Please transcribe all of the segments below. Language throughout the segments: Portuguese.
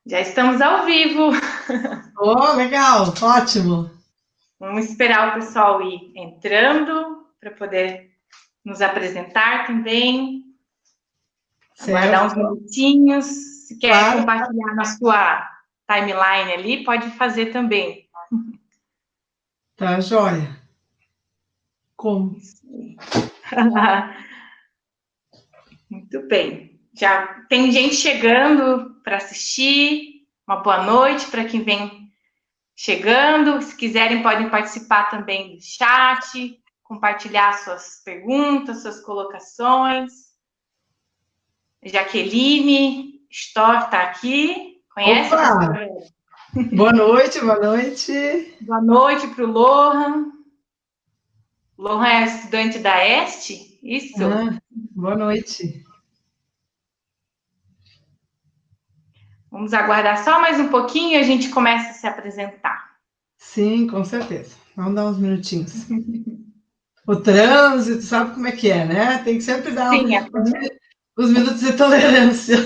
Já estamos ao vivo. Oh, legal, ótimo. Vamos esperar o pessoal ir entrando para poder nos apresentar também. Aguardar uns Certo, minutinhos. Se quer claro, compartilhar na sua timeline ali, pode fazer também. tá joia. Como? Muito bem. Já tem gente chegando para assistir. Uma boa noite para quem vem chegando. Se quiserem, podem participar também do chat, compartilhar suas perguntas, suas colocações. Jaqueline Storr está aqui. Conhece a Opa, pastora? boa noite, boa noite. Boa noite para o Lohan. Lohan é estudante da Este? Isso? Ah, boa noite. Vamos aguardar só mais um pouquinho e a gente começa a se apresentar. Sim, com certeza. Vamos dar uns minutinhos. O trânsito, sabe como é que é, né? Tem que sempre dar Sim, os minutos de tolerância.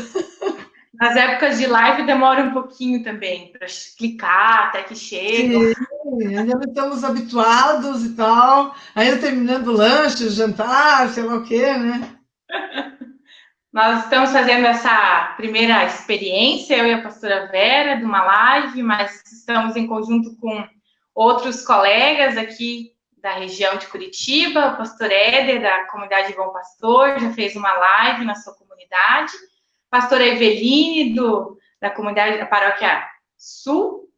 nas épocas de live demora um pouquinho também para clicar até que chegam. Sim, ainda não estamos habituados e tal. Ainda terminando o lanche, o jantar, sei lá o quê, né? Nós estamos fazendo essa primeira experiência, eu e a pastora Vera, de uma live, mas estamos em conjunto com outros colegas aqui da região de Curitiba, o pastor Éder, da comunidade Bom Pastor, já fez uma live na sua comunidade, pastora Eveline, da comunidade da Paróquia Sul,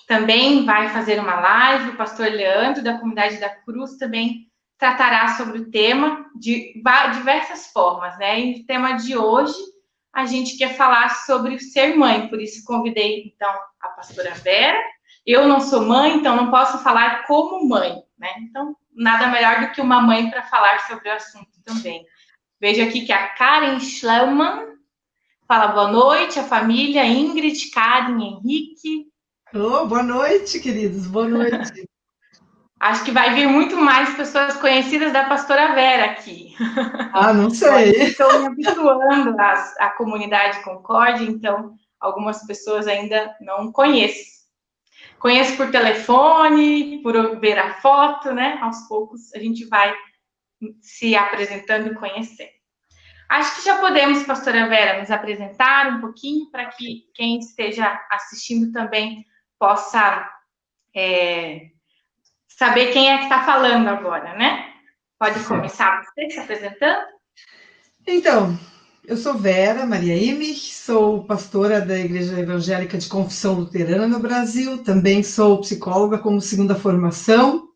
também vai fazer uma live, o pastor Leandro, da comunidade da Cruz, também tratará sobre o tema de diversas formas, né? E o tema de hoje, a gente quer falar sobre ser mãe, por isso convidei, então, a pastora Vera. Eu não sou mãe, então não posso falar como mãe, né? Então, nada melhor do que uma mãe para falar sobre o assunto também. Vejo aqui que a Karen Schlaumann fala boa noite, a família, Ingrid, Karen, Henrique. Oh, boa noite, queridos, boa noite. Acho que vai vir muito mais pessoas conhecidas da pastora Vera aqui. Ah, não Eu ainda sei. estou me habituando à comunidade Concórdia, então algumas pessoas ainda não conheço. Conheço por telefone, por ver a foto, né? Aos poucos a gente vai se apresentando e conhecendo. Acho que já podemos, pastora Vera, nos apresentar um pouquinho para que quem esteja assistindo também possa saber quem é que está falando agora, né? Pode começar você se apresentando? Então, eu sou Vera Maria Imich, sou pastora da Igreja Evangélica de Confissão Luterana no Brasil, também sou psicóloga como segunda formação.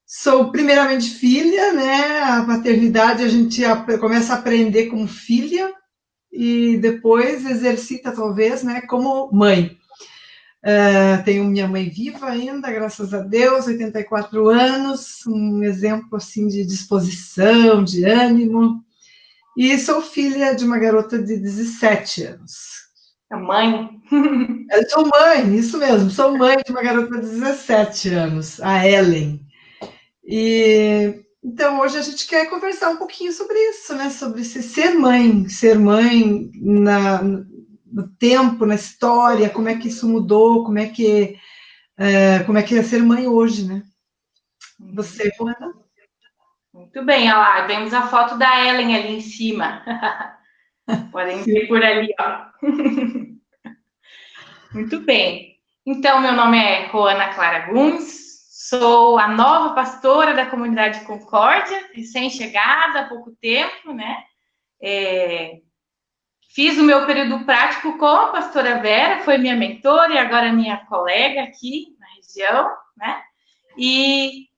Sou primeiramente filha, né? A paternidade a gente começa a aprender como filha e depois exercita talvez, né, como mãe. Tenho minha mãe viva ainda, graças a Deus, 84 anos, um exemplo assim de disposição, de ânimo. E sou filha de uma garota de 17 anos. A mãe? Eu sou mãe, isso mesmo, sou mãe de uma garota de 17 anos, a Ellen. E então hoje a gente quer conversar um pouquinho sobre isso, né? Sobre ser mãe no tempo, na história, como é que isso mudou, como é que é ser mãe hoje, né? Você, Juana? Muito bem, olha lá, vemos a foto da Ellen ali em cima. Podem ver por ali, ó. Muito bem. Então, meu nome é Roana Clara Guns, sou a nova pastora da comunidade Concórdia, recém-chegada há pouco tempo, né? Fiz o meu período prático com a pastora Vera, foi minha mentora e agora minha colega aqui na região, né? E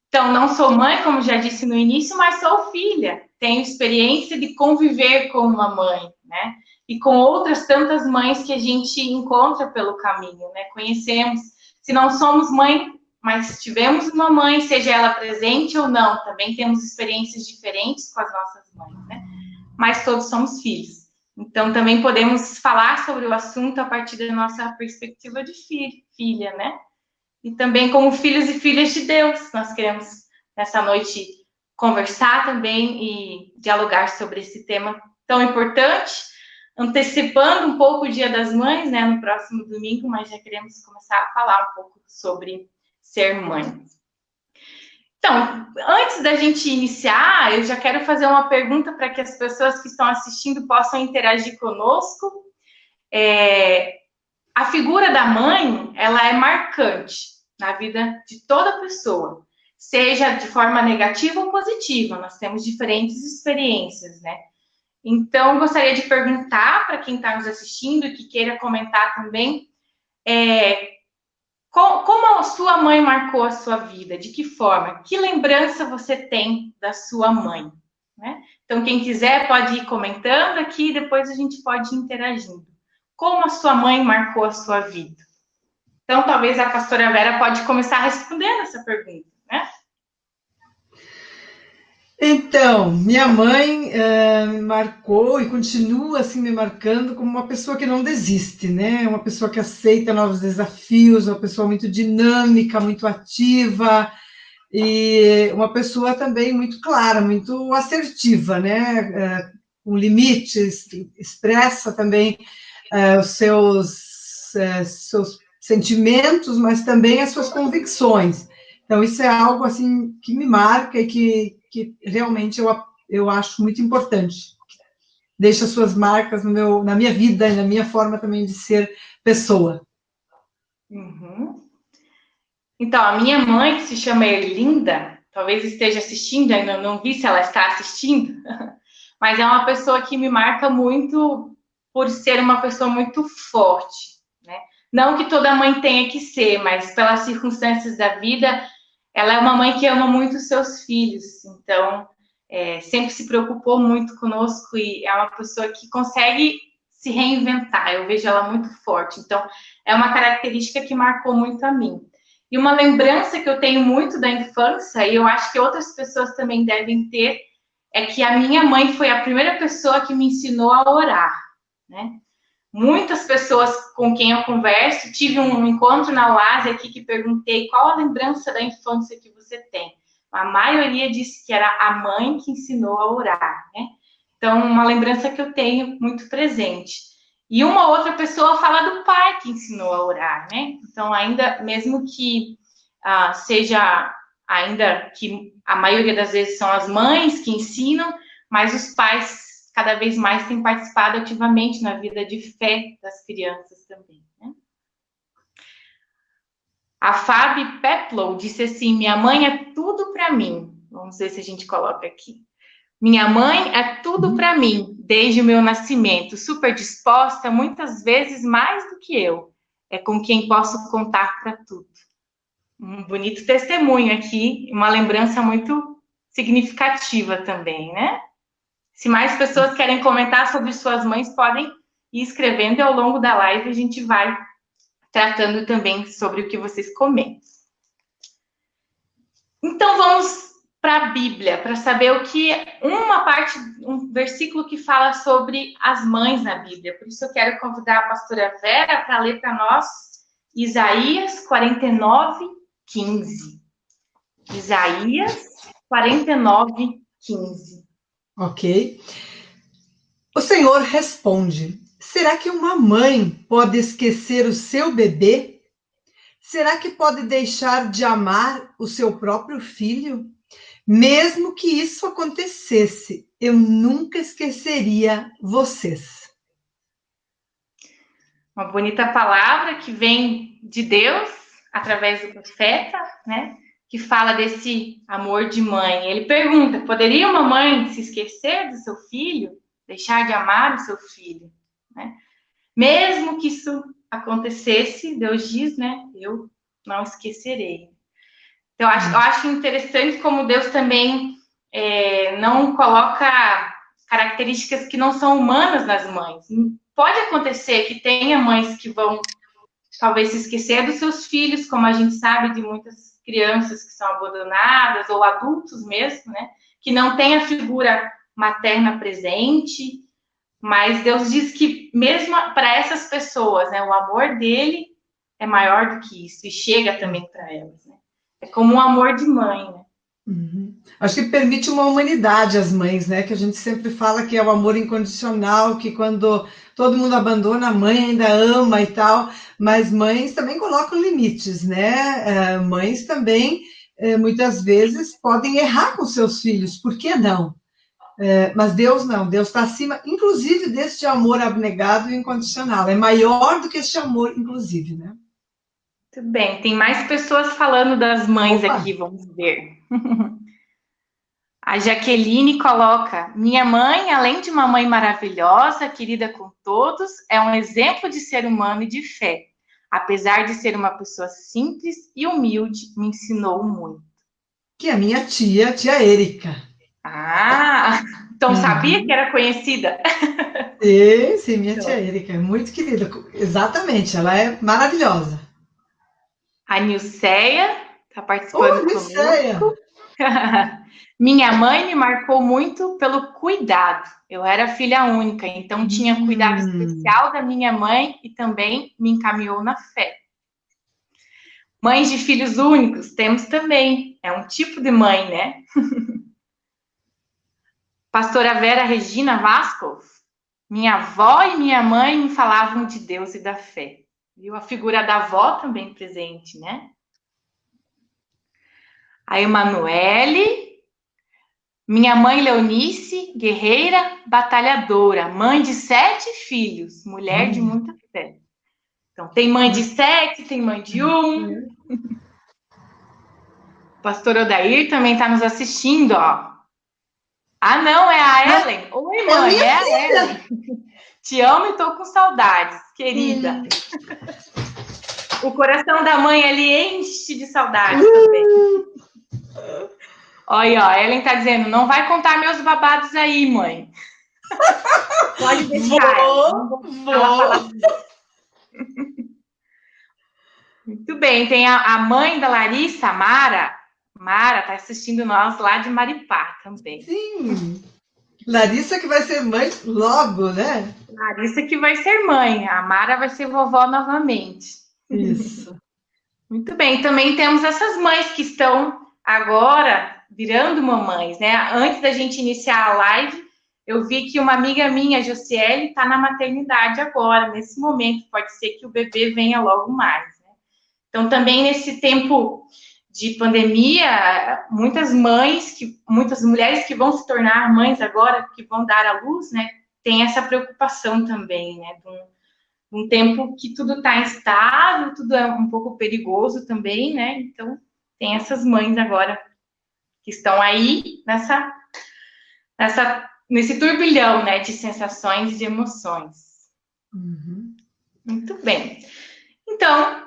então, não sou mãe, como já disse no início, mas sou filha. Tenho experiência de conviver com uma mãe, né? E com outras tantas mães que a gente encontra pelo caminho, né? Conhecemos. Se não somos mãe, mas tivemos uma mãe, seja ela presente ou não, também temos experiências diferentes com as nossas mães, né? Mas todos somos filhos. Então, também podemos falar sobre o assunto a partir da nossa perspectiva de filha, né? E também como filhos e filhas de Deus. Nós queremos, nessa noite, conversar também e dialogar sobre esse tema tão importante. antecipando um pouco o Dia das Mães, né, no próximo domingo, mas já queremos começar a falar um pouco sobre ser mãe. Então, antes da gente iniciar, eu já quero fazer uma pergunta para que as pessoas que estão assistindo possam interagir conosco. A figura da mãe, ela é marcante na vida de toda pessoa, seja de forma negativa ou positiva. Nós temos diferentes experiências, né? Então, gostaria de perguntar para quem está nos assistindo e que queira comentar também, como a sua mãe marcou a sua vida? De que forma? Que lembrança você tem da sua mãe? Né? Então, quem quiser pode ir comentando aqui e depois a gente pode ir interagindo. Como a sua mãe marcou a sua vida? Então, talvez a pastora Vera pode começar respondendo essa pergunta, né? Então, minha mãe me marcou e continua assim me marcando como uma pessoa que não desiste, né? Uma pessoa que aceita novos desafios, uma pessoa muito dinâmica, muito ativa e uma pessoa também muito clara, muito assertiva, né? Com limites, expressa também os seus sentimentos, mas também as suas convicções. Então, isso é algo assim que me marca e que realmente eu acho muito importante. Deixa suas marcas na minha vida e na minha forma também de ser pessoa. Uhum. Então, a minha mãe, que se chama Erlinda, talvez esteja assistindo, ainda não vi se ela está assistindo, mas é uma pessoa que me marca muito por ser uma pessoa muito forte, né? Não que toda mãe tenha que ser, mas pelas circunstâncias da vida, ela é uma mãe que ama muito os seus filhos, então sempre se preocupou muito conosco e é uma pessoa que consegue se reinventar. Eu vejo ela muito forte, então é uma característica que marcou muito a mim. E uma lembrança que eu tenho muito da infância, e eu acho que outras pessoas também devem ter, é que a minha mãe foi a primeira pessoa que me ensinou a orar, né? Muitas pessoas com quem eu converso, tive um encontro na UASE aqui que perguntei qual a lembrança da infância que você tem. A maioria disse que era a mãe que ensinou a orar, né? Então, uma lembrança que eu tenho muito presente. E uma outra pessoa fala do pai que ensinou a orar, né? Então, ainda, mesmo que seja, ainda que a maioria das vezes são as mães que ensinam, mas os pais cada vez mais têm participado ativamente na vida de fé das crianças também, né? A Fabi Peplow disse assim, minha mãe é tudo para mim. Vamos ver se a gente coloca aqui. Minha mãe é tudo para mim, desde o meu nascimento, super disposta, muitas vezes mais do que eu. É com quem posso contar para tudo. Um bonito testemunho aqui, uma lembrança muito significativa também, né? Se mais pessoas querem comentar sobre suas mães, podem ir escrevendo e ao longo da live a gente vai tratando também sobre o que vocês comentam. Então vamos para a Bíblia, para saber o que um versículo que fala sobre as mães na Bíblia. Por isso eu quero convidar a pastora Vera para ler para nós Isaías 49, 15. Isaías 49, 15. Ok. O Senhor responde: será que uma mãe pode esquecer o seu bebê? Será que pode deixar de amar o seu próprio filho? Mesmo que isso acontecesse, eu nunca esqueceria vocês. Uma bonita palavra que vem de Deus, através do profeta, né? Que fala desse amor de mãe. Ele pergunta, poderia uma mãe se esquecer do seu filho? Deixar de amar o seu filho? Né? Mesmo que isso acontecesse, Deus diz, né? Eu não esquecerei. Então, eu acho interessante como Deus também não coloca características que não são humanas nas mães. Pode acontecer que tenha mães que vão talvez se esquecer dos seus filhos, como a gente sabe de muitas crianças que são abandonadas, ou adultos mesmo, né? Que não tem a figura materna presente, mas Deus diz que mesmo para essas pessoas, né? O amor dele é maior do que isso, e chega também para elas, né? É como um amor de mãe, né? Uhum. Acho que permite uma humanidade às mães, né? Que a gente sempre fala que é o amor incondicional, que quando todo mundo abandona, a mãe ainda ama e tal, mas mães também colocam limites, né? Mães também, muitas vezes, podem errar com seus filhos, por que não? Mas Deus não, Deus está acima, inclusive, deste amor abnegado e incondicional. É maior do que este amor, inclusive, né? Muito bem, tem mais pessoas falando das mães Opa! aqui, vamos ver. A Jaqueline coloca: minha mãe, além de uma mãe maravilhosa, querida com todos, é um exemplo de ser humano e de fé. Apesar de ser uma pessoa simples e humilde, me ensinou muito. Que é a minha tia, tia Érica. Ah, então sabia que Uhum. era conhecida? Sim, minha tia Érica, é muito querida. Exatamente, ela é maravilhosa. A Nilceia está Oh, participando Licéia! conosco. Minha mãe me marcou muito pelo cuidado. Eu era filha única, então tinha cuidado Hum, especial da minha mãe e também me encaminhou na fé. Mães de filhos únicos, temos também. É um tipo de mãe, né? Pastora Vera Regina Vasco, minha avó e minha mãe me falavam de Deus e da fé. Viu? A figura da avó também presente, né? A Emanuele, minha mãe Leonice, guerreira, batalhadora, mãe de 7 filhos, mulher de olha. muita fé. Então, tem mãe de 7, tem mãe de 1. O pastor Odair também está nos assistindo, ó. Ah, não, é a Ah, Ellen. Oi, é a mãe, minha é a filha! Ellen. Te amo e tô com saudades, querida. Hum, O coração da mãe ali enche de saudades também. Olha, ó, a Ellen tá dizendo, não vai contar meus babados aí, mãe. Pode deixar, Ellen. vou, Não vou deixar ela falar. vou. Muito bem, tem a mãe da Larissa, a Mara. Mara tá assistindo nós lá de Maripá também. Sim, Larissa que vai ser mãe logo, né? Larissa que vai ser mãe, a Mara vai ser vovó novamente. Isso. Muito bem, também temos essas mães que estão agora virando mamães, né? Antes da gente iniciar a live, eu vi que uma amiga minha, a Josiele, está na maternidade agora, nesse momento. Pode ser que o bebê venha logo mais, né? Então, também nesse tempo de pandemia, muitas mulheres que vão se tornar mães agora, que vão dar à luz, né? Tem essa preocupação também, né? Um tempo que tudo está instável, tudo é um pouco perigoso também, né? Então, tem essas mães agora que estão aí nesse turbilhão, né, de sensações e de emoções. Uhum. Muito bem. Então,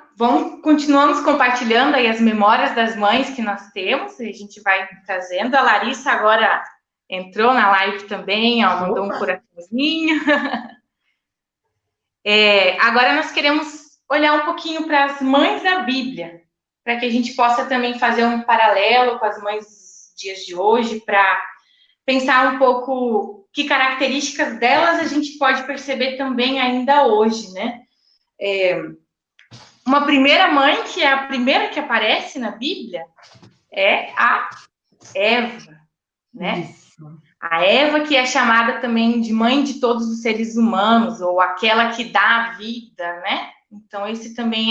continuamos compartilhando aí as memórias das mães que nós temos, e a gente vai trazendo. A Larissa agora entrou na live também, ó, mandou um Opa! coraçãozinho. Agora nós queremos olhar um pouquinho para as mães da Bíblia, para que a gente possa também fazer um paralelo com as mães dos dias de hoje, para pensar um pouco que características delas a gente pode perceber também ainda hoje, né? Uma primeira mãe, que é a primeira que aparece na Bíblia, é a Eva, né? Isso. A Eva, que é chamada também de mãe de todos os seres humanos, ou aquela que dá a vida, né? Então, esse também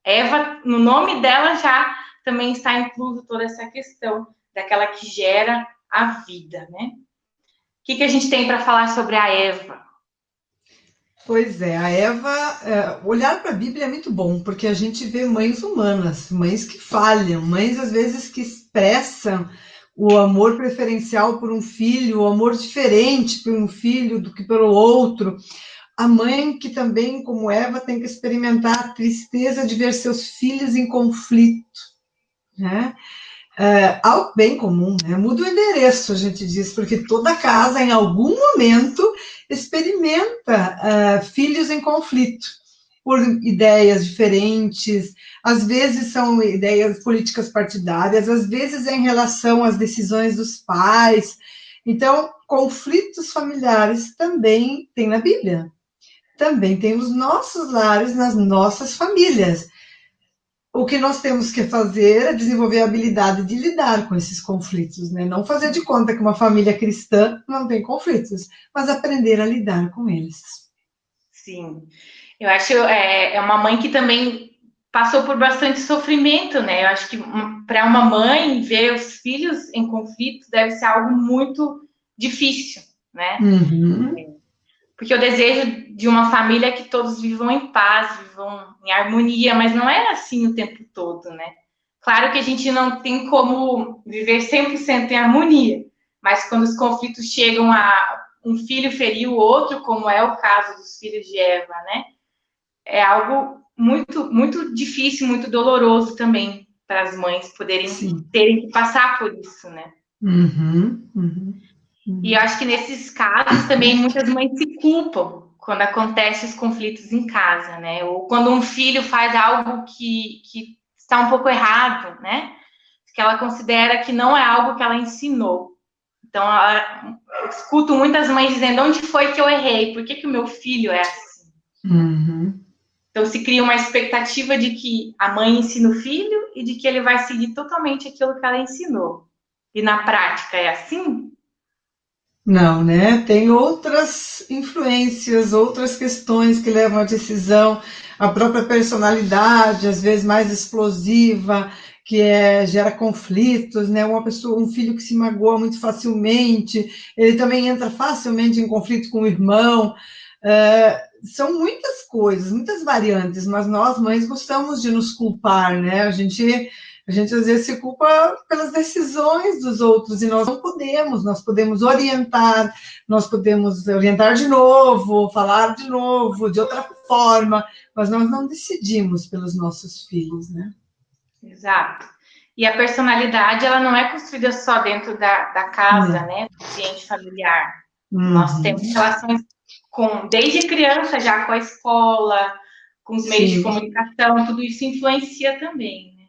Eva, no nome dela já também está incluso toda essa questão daquela que gera a vida, né? O que a gente tem para falar sobre a Eva? Pois é, a Eva, olhar para a Bíblia é muito bom, porque a gente vê mães humanas, mães que falham, mães às vezes que expressam o amor preferencial por um filho, o amor diferente por um filho do que pelo outro. A mãe que também, como Eva, tem que experimentar a tristeza de ver seus filhos em conflito, né? Ao bem comum, né? Muda o endereço, a gente diz, porque toda casa, em algum momento, experimenta filhos em conflito, por ideias diferentes, às vezes são ideias políticas partidárias, às vezes é em relação às decisões dos pais. Então, conflitos familiares também tem na Bíblia. Também tem os nossos lares nas nossas famílias. o que nós temos que fazer é desenvolver a habilidade de lidar com esses conflitos, né? Não fazer de conta que uma família cristã não tem conflitos, mas aprender a lidar com eles. Sim. Eu acho é uma mãe que também passou por bastante sofrimento, né? Eu acho que para uma mãe ver os filhos em conflito deve ser algo muito difícil, né? Uhum. Porque o desejo de uma família é que todos vivam em paz, vivam em harmonia, mas não é assim o tempo todo, né? Claro que a gente não tem como viver 100% em harmonia, mas quando os conflitos chegam a um filho ferir o outro, como é o caso dos filhos de Eva, né? É algo muito, muito difícil, muito doloroso também para as mães poderem Sim. terem que passar por isso, né? Uhum. Uhum. E eu acho que nesses casos também muitas mães se culpam quando acontecem os conflitos em casa, né? Ou quando um filho faz algo que está um pouco errado, né? Que ela considera que não é algo que ela ensinou. Então, eu escuto muitas mães dizendo: onde foi que eu errei? Por que, que o meu filho é assim? Uhum. Então, se cria uma expectativa de que a mãe ensina o filho e de que ele vai seguir totalmente aquilo que ela ensinou. E na prática é assim? Não, né? Tem outras influências, outras questões que levam à decisão, a própria personalidade, às vezes mais explosiva, gera conflitos, né? Uma pessoa, um filho que se magoa muito facilmente, ele também entra facilmente em conflito com o irmão. São muitas coisas, muitas variantes, mas nós, mães, gostamos de nos culpar, né? A gente às vezes se culpa pelas decisões dos outros e nós não podemos, nós podemos orientar de novo, falar de novo, de outra forma, mas nós não decidimos pelos nossos filhos, né? Exato. E a personalidade, ela não é construída só dentro da casa, Não. né? Do ambiente familiar. Nós temos Uhum. relações desde criança já com a escola, com os meios de Sim. comunicação, tudo isso influencia também, né?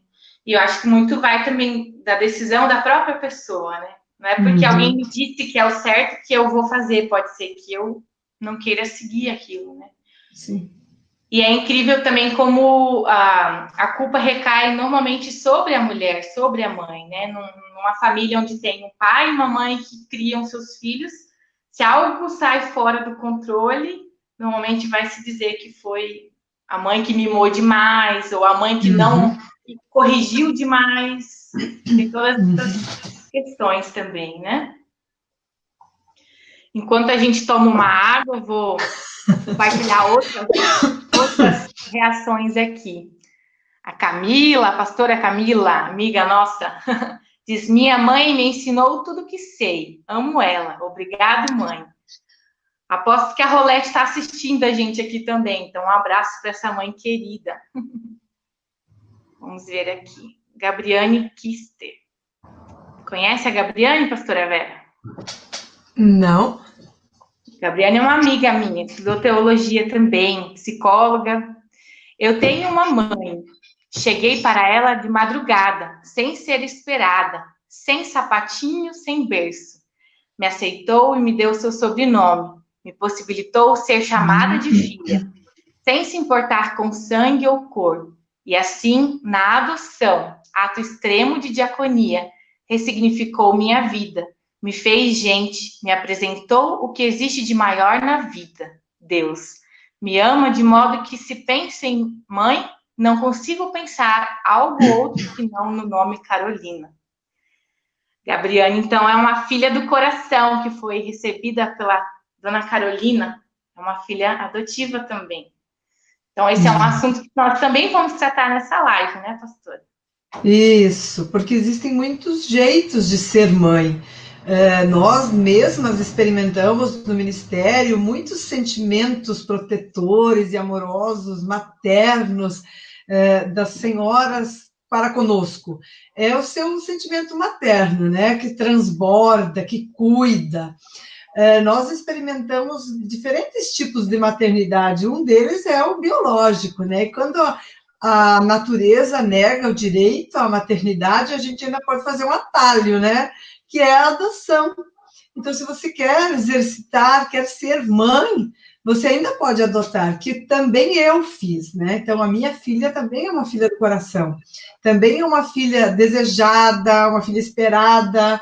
E eu acho que muito vai também da decisão da própria pessoa, né? Não é porque alguém Uhum. me disse que é o certo que eu vou fazer, pode ser que eu não queira seguir aquilo, né? Sim. E é incrível também como a culpa recai normalmente sobre a mulher, sobre a mãe, né? Numa família onde tem um pai e uma mãe que criam seus filhos, se algo sai fora do controle, normalmente vai se dizer que foi a mãe que mimou demais, ou a mãe que não Uhum. que corrigiu demais. Tem todas Uhum. essas questões também, né? Enquanto a gente toma uma água, eu vou compartilhar outras reações aqui. A Camila, a pastora Camila, amiga nossa, diz: minha mãe me ensinou tudo que sei. Amo ela. Obrigado, mãe. Aposto que a Rolete está assistindo a gente aqui também. Então, um abraço para essa mãe querida. Vamos ver aqui. Gabriane Kister. Conhece a Gabriane, pastora Vera? Não. Gabriane é uma amiga minha, estudou teologia também, psicóloga. Eu tenho uma mãe. Cheguei para ela de madrugada, sem ser esperada, sem sapatinho, sem berço. Me aceitou e me deu seu sobrenome. Me possibilitou ser chamada de filha, sem se importar com sangue ou cor. E assim, na adoção, ato extremo de diaconia, ressignificou minha vida, me fez gente, me apresentou o que existe de maior na vida, Deus. Me ama de modo que, se penso em mãe, não consigo pensar algo outro senão no nome Carolina. Gabriane, então, é uma filha do coração que foi recebida pela dona Carolina, é uma filha adotiva também. Então, esse é um assunto que nós também vamos tratar nessa live, né, pastora? Isso, porque existem muitos jeitos de ser mãe. Nós mesmas experimentamos no ministério muitos sentimentos protetores e amorosos, maternos, das senhoras para conosco. É o seu sentimento materno, né, que transborda, que cuida. Nós experimentamos diferentes tipos de maternidade. Um deles é o biológico, né? E quando a natureza nega o direito à maternidade, a gente ainda pode fazer um atalho, né? Que é a adoção. Então, se você quer exercitar, quer ser mãe, você ainda pode adotar, que também eu fiz, né? Então, a minha filha também é uma filha do coração. Também é uma filha desejada, uma filha esperada,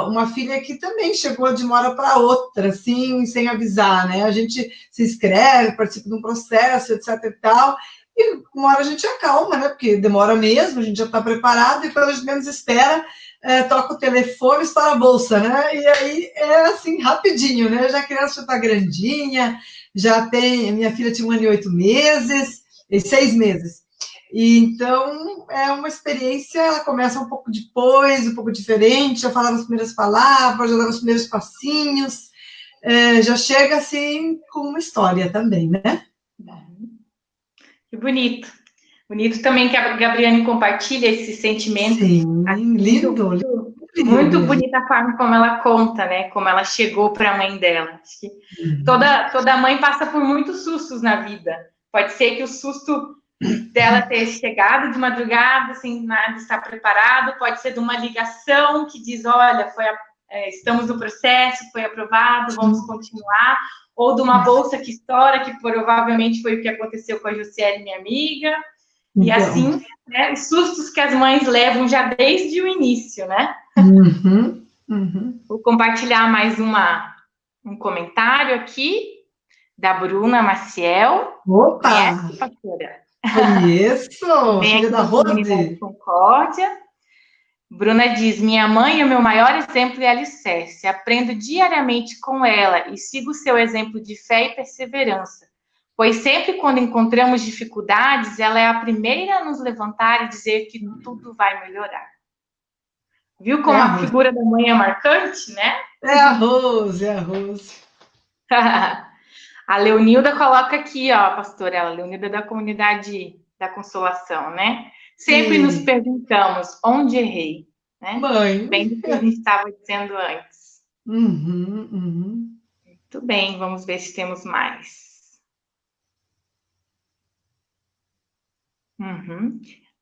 uma filha que também chegou de uma hora para outra, assim, sem avisar, né? A gente se inscreve, participa de um processo, etc e tal, e uma hora a gente acalma, né? Porque demora mesmo, a gente já está preparado, e quando a gente menos espera, toca o telefone, estoura a bolsa, né? E aí é assim, rapidinho, né? Já a criança já está grandinha, já tem. Minha filha tinha 1 ano e 8 meses, e 6 meses. E então é uma experiência, ela começa um pouco depois, um pouco diferente, já falava as primeiras palavras, já dava os primeiros passinhos, já chega assim com uma história também, né? Que bonito. Bonito também que a Gabriane compartilha esse sentimento. Sim, lindo, Muito lindo. bonita a forma como ela conta, né? Como ela chegou para a mãe dela. Acho que toda mãe passa por muitos sustos na vida. Pode ser que o susto dela ter chegado de madrugada, sem nada estar preparado, pode ser de uma ligação que diz, olha, estamos no processo, foi aprovado, vamos continuar, ou de uma bolsa que estoura, que provavelmente foi o que aconteceu com a Jussiele, minha amiga, e Então. assim, né, os sustos que as mães levam já desde o início, né? Vou compartilhar mais um comentário aqui, da Bruna Maciel. Opa! Conhece, pastora? Conheço, Vem filha aqui da da comunidade Rose. Concórdia. Bruna diz, minha mãe é o meu maior exemplo e alicerce. Aprendo diariamente com ela e sigo seu exemplo de fé e perseverança. Pois sempre quando encontramos dificuldades, ela é a primeira a nos levantar e dizer que tudo vai melhorar. Viu como a figura da mãe é marcante, né? É a Rose, é a Rose. A Leonilda coloca aqui, ó, pastora, a Leonilda da comunidade da Consolação, né? Sempre nos perguntamos onde errei, né? Mãe. Bem do que a gente estava dizendo antes. Muito bem, vamos ver se temos mais.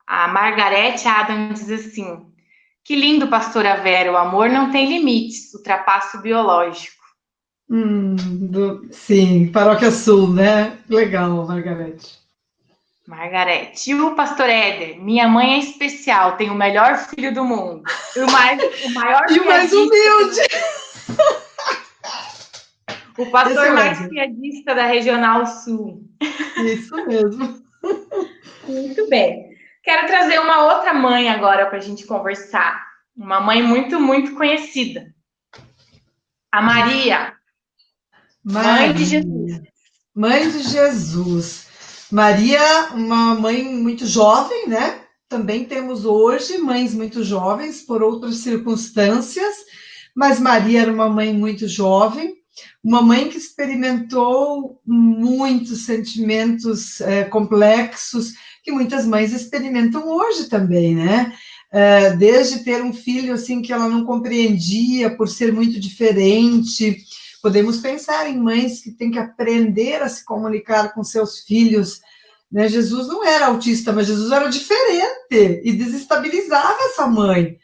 A Margarete Adam diz assim, que lindo, pastora Vera, o amor não tem limites, ultrapassa o biológico. Sim, Paróquia Sul, né? Legal, Margarete. Margarete. E o pastor Éder? Minha mãe é especial, tem o melhor filho do mundo. O maior e o mais humilde. O pastor mais piadista da Regional Sul. Isso mesmo. Muito bem. Quero trazer uma outra mãe agora para a gente conversar. Uma mãe muito, muito conhecida. A Maria. Mãe de Jesus. Mãe de Jesus. Maria, uma mãe muito jovem, né? Também temos hoje mães muito jovens por outras circunstâncias, mas Maria era uma mãe muito jovem, uma mãe que experimentou muitos sentimentos complexos que muitas mães experimentam hoje também, né? Desde ter um filho assim que ela não compreendia por ser muito diferente. Podemos pensar em mães que têm que aprender a se comunicar com seus filhos, né? Jesus não era autista, mas Jesus era diferente e desestabilizava essa mãe.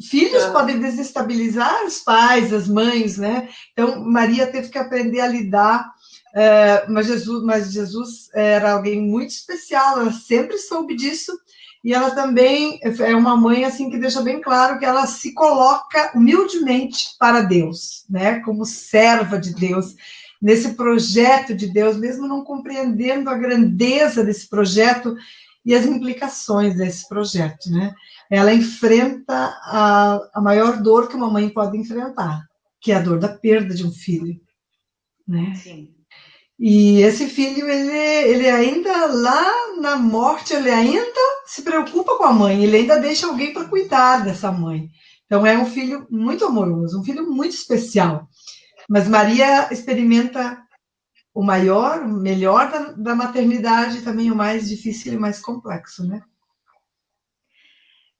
Filhos podem desestabilizar os pais, as mães, né? Então, Maria teve que aprender a lidar, mas Jesus era alguém muito especial, ela sempre soube disso, e ela também é uma mãe assim que deixa bem claro que ela se coloca humildemente para Deus, né? Como serva de Deus, nesse projeto de Deus, mesmo não compreendendo a grandeza desse projeto e as implicações desse projeto, né? Ela enfrenta a maior dor que uma mãe pode enfrentar, que é a dor da perda de um filho, né? Sim. E esse filho, ele ainda lá na morte, ele ainda se preocupa com a mãe, ele ainda deixa alguém para cuidar dessa mãe. Então, é um filho muito amoroso, um filho muito especial. Mas Maria experimenta o maior, o melhor da maternidade, também o mais difícil e mais complexo, né?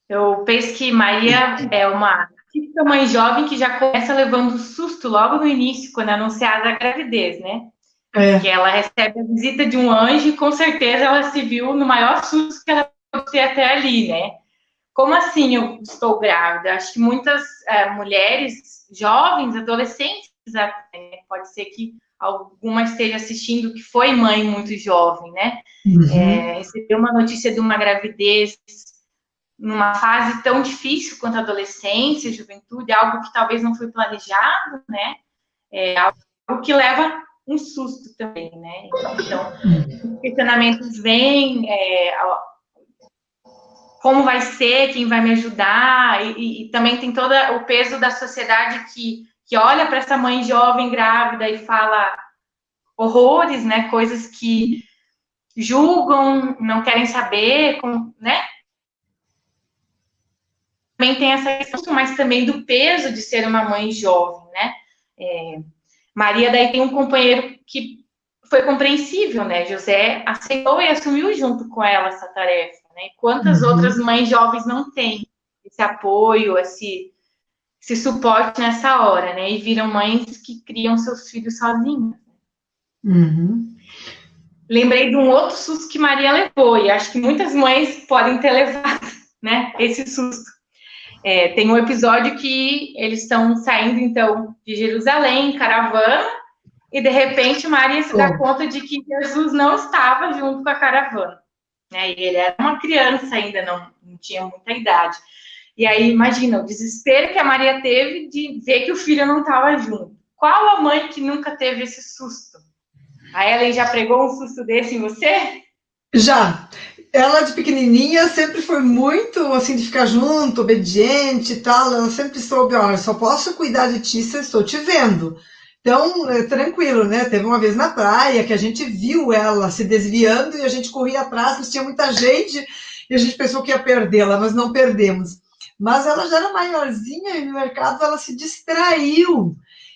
Eu penso que Maria é uma típica mãe jovem que já começa levando susto logo no início, quando é anunciada a gravidez, né? Que ela recebe a visita de um anjo e com certeza ela se viu no maior susto que ela pode ter até ali, né? Como assim eu estou grávida? Acho que muitas mulheres jovens, adolescentes, pode ser que alguma esteja assistindo que foi mãe muito jovem, né? Uhum. Recebeu uma notícia de uma gravidez numa fase tão difícil quanto a adolescência, juventude, algo que talvez não foi planejado, né? Algo que leva um susto também, né? Então, os questionamentos vêm, como vai ser, quem vai me ajudar, e também tem todo o peso da sociedade que olha para essa mãe jovem grávida e fala horrores, né? Coisas que julgam, não querem saber, né? Também tem essa questão, mas também do peso de ser uma mãe jovem, né? Maria daí tem um companheiro que foi compreensível, né? José aceitou e assumiu junto com ela essa tarefa, né? E quantas outras mães jovens não têm esse apoio, esse suporte nessa hora, né? E viram mães que criam seus filhos sozinhas. Uhum. Lembrei de um outro susto que Maria levou, e acho que muitas mães podem ter levado, né? Esse susto. Tem um episódio que eles estão saindo, então, de Jerusalém, em caravana, e de repente Maria se dá conta de que Jesus não estava junto com a caravana. Né? E ele era uma criança ainda, não tinha muita idade. E aí, imagina, o desespero que a Maria teve de ver que o filho não estava junto. Qual a mãe que nunca teve esse susto? A Ellen já pregou um susto desse em você? Já. Ela, de pequenininha, sempre foi muito, assim, de ficar junto, obediente e tal. Ela sempre soube, olha, só posso cuidar de ti se eu estou te vendo. Então, tranquilo, né? Teve uma vez na praia que a gente viu ela se desviando e a gente corria atrás, mas tinha muita gente e a gente pensou que ia perdê-la, mas não perdemos. Mas ela já era maiorzinha e no mercado ela se distraiu.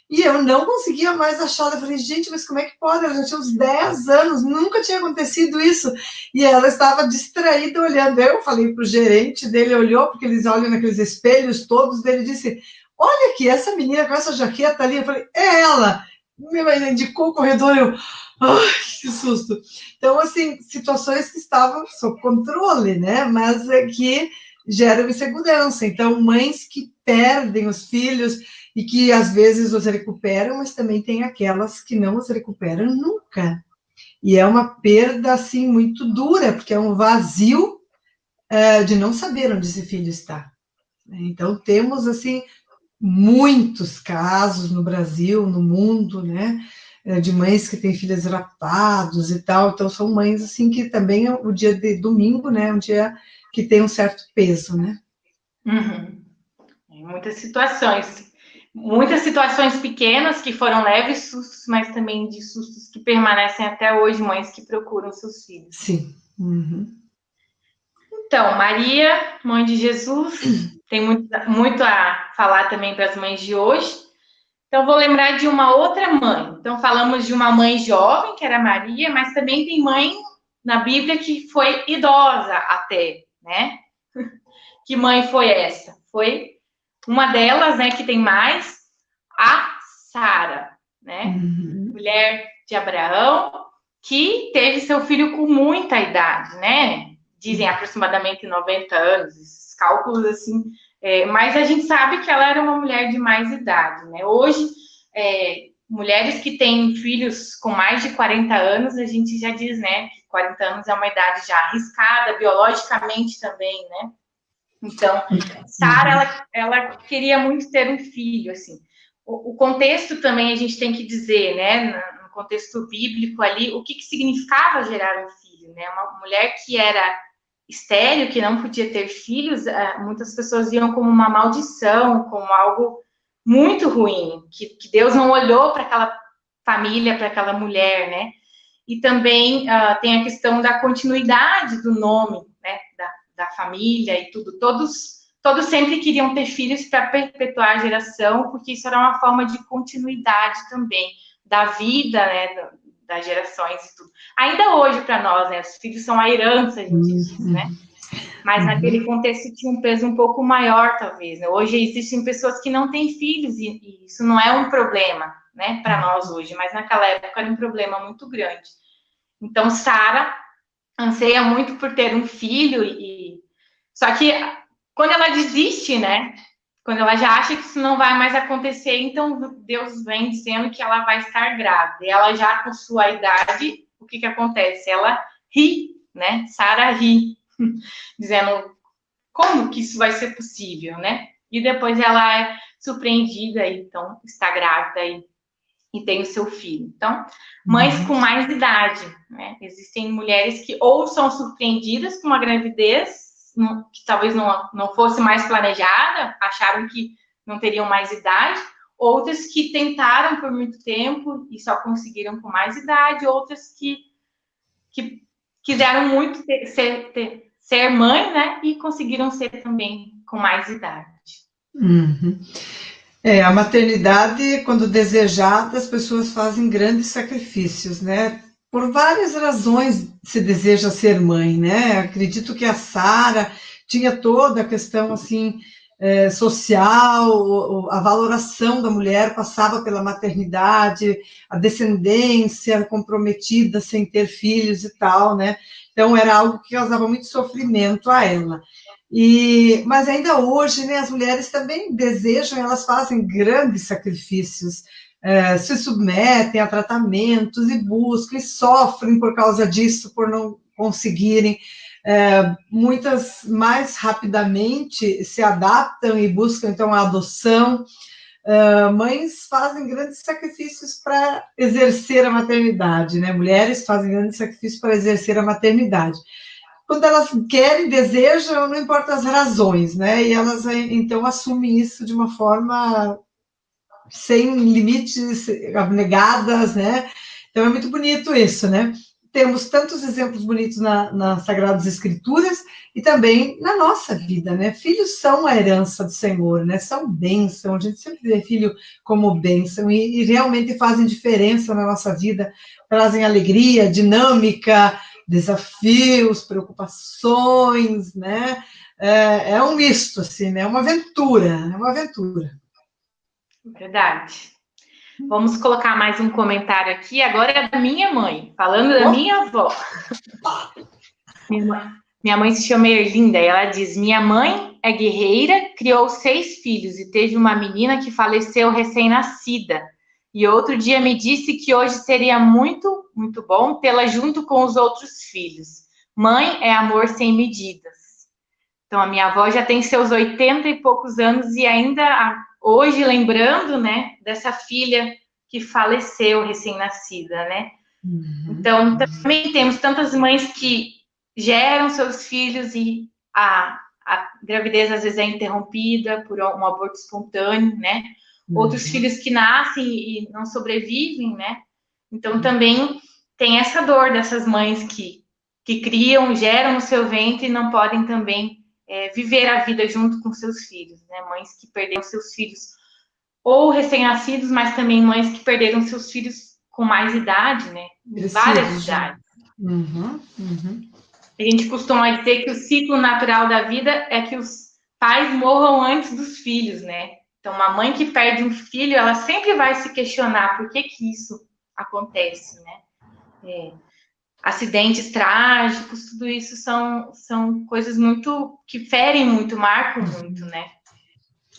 E eu não conseguia mais achar. Eu falei, gente, mas como é que pode? Ela já tinha uns 10 anos, nunca tinha acontecido isso. E ela estava distraída olhando. Eu falei para o gerente dele, olhou, porque eles olham naqueles espelhos todos, dele disse, olha aqui, essa menina com essa jaqueta ali. Eu falei, é ela. Me indicou o corredor, eu, ai, que susto. Então, assim, situações que estavam sob controle, né? Mas que geram insegurança. Então, mães que perdem os filhos e que às vezes os recuperam, mas também tem aquelas que não os recuperam nunca. E é uma perda, assim, muito dura, porque é um vazio de não saber onde esse filho está. Então, temos, assim, muitos casos no Brasil, no mundo, né, de mães que têm filhos raptados e tal. Então, são mães, assim, que também o dia de domingo, né, um dia que tem um certo peso, né. Uhum. Muitas situações pequenas que foram leves sustos, mas também de sustos que permanecem até hoje, mães que procuram seus filhos. Sim. Uhum. Então, Maria, mãe de Jesus, tem muito a falar também para as mães de hoje. Então, vou lembrar de uma outra mãe. Então, falamos de uma mãe jovem, que era Maria, mas também tem mãe na Bíblia que foi idosa até, né? Que mãe foi essa? Foi uma delas, né, que tem mais, a Sara, né? Mulher de Abraão, que teve seu filho com muita idade, né? Dizem aproximadamente 90 anos, esses cálculos assim. Mas a gente sabe que ela era uma mulher de mais idade, né? Hoje, mulheres que têm filhos com mais de 40 anos, a gente já diz, né, que 40 anos é uma idade já arriscada, biologicamente também, né? Então, Sara, ela queria muito ter um filho, assim. O contexto também a gente tem que dizer, né, no contexto bíblico ali, o que significava gerar um filho, né? Uma mulher que era estéril, que não podia ter filhos, muitas pessoas viam como uma maldição, como algo muito ruim, que Deus não olhou para aquela família, para aquela mulher, né? E também tem a questão da continuidade do nome, né, da família e tudo. Todos sempre queriam ter filhos para perpetuar a geração, porque isso era uma forma de continuidade também da vida, né, das gerações e tudo. Ainda hoje, para nós, né, os filhos são a herança, a gente diz, né? Mas naquele contexto tinha um peso um pouco maior, talvez. Né? Hoje existem pessoas que não têm filhos e isso não é um problema, né, para nós hoje, mas naquela época era um problema muito grande. Então, Sara anseia muito por ter um filho só que quando ela desiste, né, quando ela já acha que isso não vai mais acontecer, então Deus vem dizendo que ela vai estar grávida. E ela já com sua idade, o que acontece? Ela ri, né? Sara ri, dizendo como que isso vai ser possível, né? E depois ela é surpreendida, e então está grávida e tem o seu filho. Então, mães com mais idade, né? Existem mulheres que ou são surpreendidas com uma gravidez que talvez não fosse mais planejada, acharam que não teriam mais idade, outras que tentaram por muito tempo e só conseguiram com mais idade, outras que quiseram muito ser mãe, né? E conseguiram ser também com mais idade. Uhum. A maternidade, quando desejada, as pessoas fazem grandes sacrifícios, né? Por várias razões se deseja ser mãe, né? Acredito que a Sara tinha toda a questão assim social, a valoração da mulher passava pela maternidade, a descendência comprometida sem ter filhos e tal, né? Então era algo que causava muito sofrimento a ela. Mas ainda hoje, né, as mulheres também desejam, elas fazem grandes sacrifícios, se submetem a tratamentos e buscam e sofrem por causa disso, por não conseguirem. Muitas mais rapidamente se adaptam e buscam, então, a adoção. Mães fazem grandes sacrifícios para exercer a maternidade, né? Mulheres fazem grandes sacrifícios para exercer a maternidade. Quando elas querem, desejam, não importa as razões, né? E elas, então, assumem isso de uma forma sem limites, abnegadas, né? Então, é muito bonito isso, né? Temos tantos exemplos bonitos nas Sagradas Escrituras e também na nossa vida, né? Filhos são a herança do Senhor, né? São bênção, a gente sempre vê filho como bênção e realmente fazem diferença na nossa vida, trazem alegria, dinâmica, desafios, preocupações, né? É um misto, assim, né? É uma aventura. Verdade. Vamos colocar mais um comentário aqui. Agora é da minha mãe, falando da minha avó. Minha mãe se chama Erlinda e ela diz: minha mãe é guerreira, criou 6 filhos e teve uma menina que faleceu recém-nascida. E outro dia me disse que hoje seria muito, muito bom tê-la junto com os outros filhos. Mãe é amor sem medidas. Então, a minha avó já tem seus 80 e poucos anos e ainda hoje lembrando, né, dessa filha que faleceu recém-nascida, né? Uhum. Então, também temos tantas mães que geram seus filhos e a gravidez às vezes é interrompida por um aborto espontâneo, né? Outros filhos que nascem e não sobrevivem, né? Então, também tem essa dor dessas mães que criam, geram no seu ventre e não podem também viver a vida junto com seus filhos, né? Mães que perderam seus filhos ou recém-nascidos, mas também mães que perderam seus filhos com mais idade, né? Várias idades. A gente costuma dizer que o ciclo natural da vida é que os pais morram antes dos filhos, né? Então, uma mãe que perde um filho, ela sempre vai se questionar por que isso acontece, né? Acidentes trágicos, tudo isso são coisas muito que ferem muito, marcam muito, né?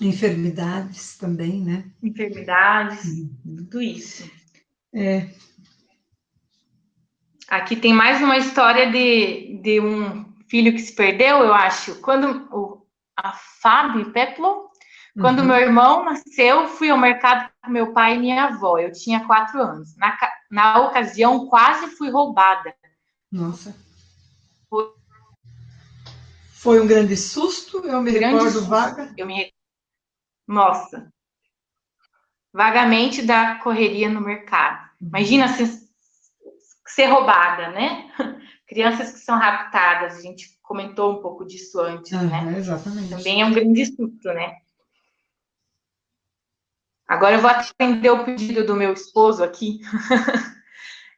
Enfermidades também, né? Enfermidades, tudo isso. Aqui tem mais uma história de um filho que se perdeu, eu acho. Quando a Fábio Peplo, quando meu irmão nasceu, fui ao mercado com meu pai e minha avó. Eu tinha 4 anos. Na ocasião, quase fui roubada. Nossa. Foi um grande susto, eu me recordo vaga. Nossa. Vagamente da correria no mercado. Imagina ser roubada, né? Crianças que são raptadas, a gente comentou um pouco disso antes, né? Exatamente. Também é um grande susto, né? Agora eu vou atender o pedido do meu esposo aqui.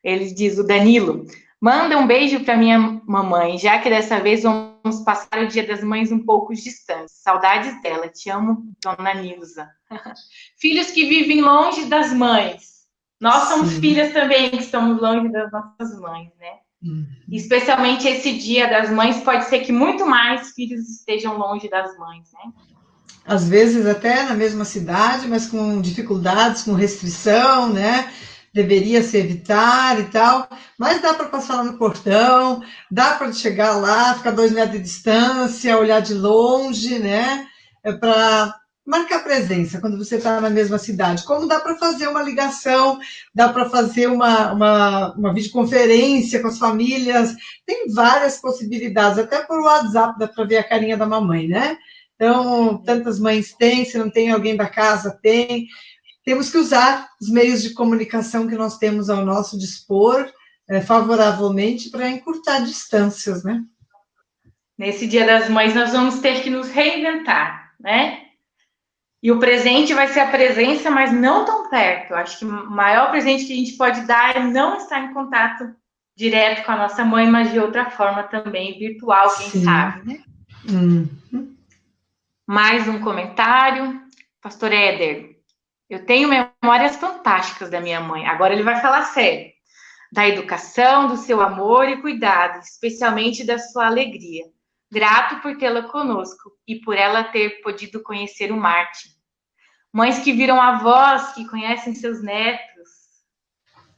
Ele diz, o Danilo, manda um beijo para minha mamãe, já que dessa vez vamos passar o Dia das Mães um pouco distantes. Saudades dela, te amo, dona Nilza. Filhos que vivem longe das mães. Nós somos filhas também que estamos longe das nossas mães, né? Especialmente esse Dia das Mães, pode ser que muito mais filhos estejam longe das mães, né? às vezes até na mesma cidade, mas com dificuldades, com restrição, né? Deveria se evitar e tal, mas dá para passar lá no portão, dá para chegar lá, ficar 2 metros de distância, olhar de longe, né? Para marcar presença quando você está na mesma cidade. Como dá para fazer uma ligação, dá para fazer uma videoconferência com as famílias, tem várias possibilidades, até por WhatsApp dá para ver a carinha da mamãe, né? Então, tantas mães têm, se não tem alguém da casa, tem. Temos que usar os meios de comunicação que nós temos ao nosso dispor, favoravelmente, para encurtar distâncias, né? Nesse Dia das Mães, nós vamos ter que nos reinventar, né? E o presente vai ser a presença, mas não tão perto. Eu acho que o maior presente que a gente pode dar é não estar em contato direto com a nossa mãe, mas de outra forma também, virtual, quem sabe, né? Mais um comentário. Pastor Éder, eu tenho memórias fantásticas da minha mãe. Agora ele vai falar sério. Da educação, do seu amor e cuidado, especialmente da sua alegria. Grato por tê-la conosco e por ela ter podido conhecer o Martin. Mães que viram avós, que conhecem seus netos.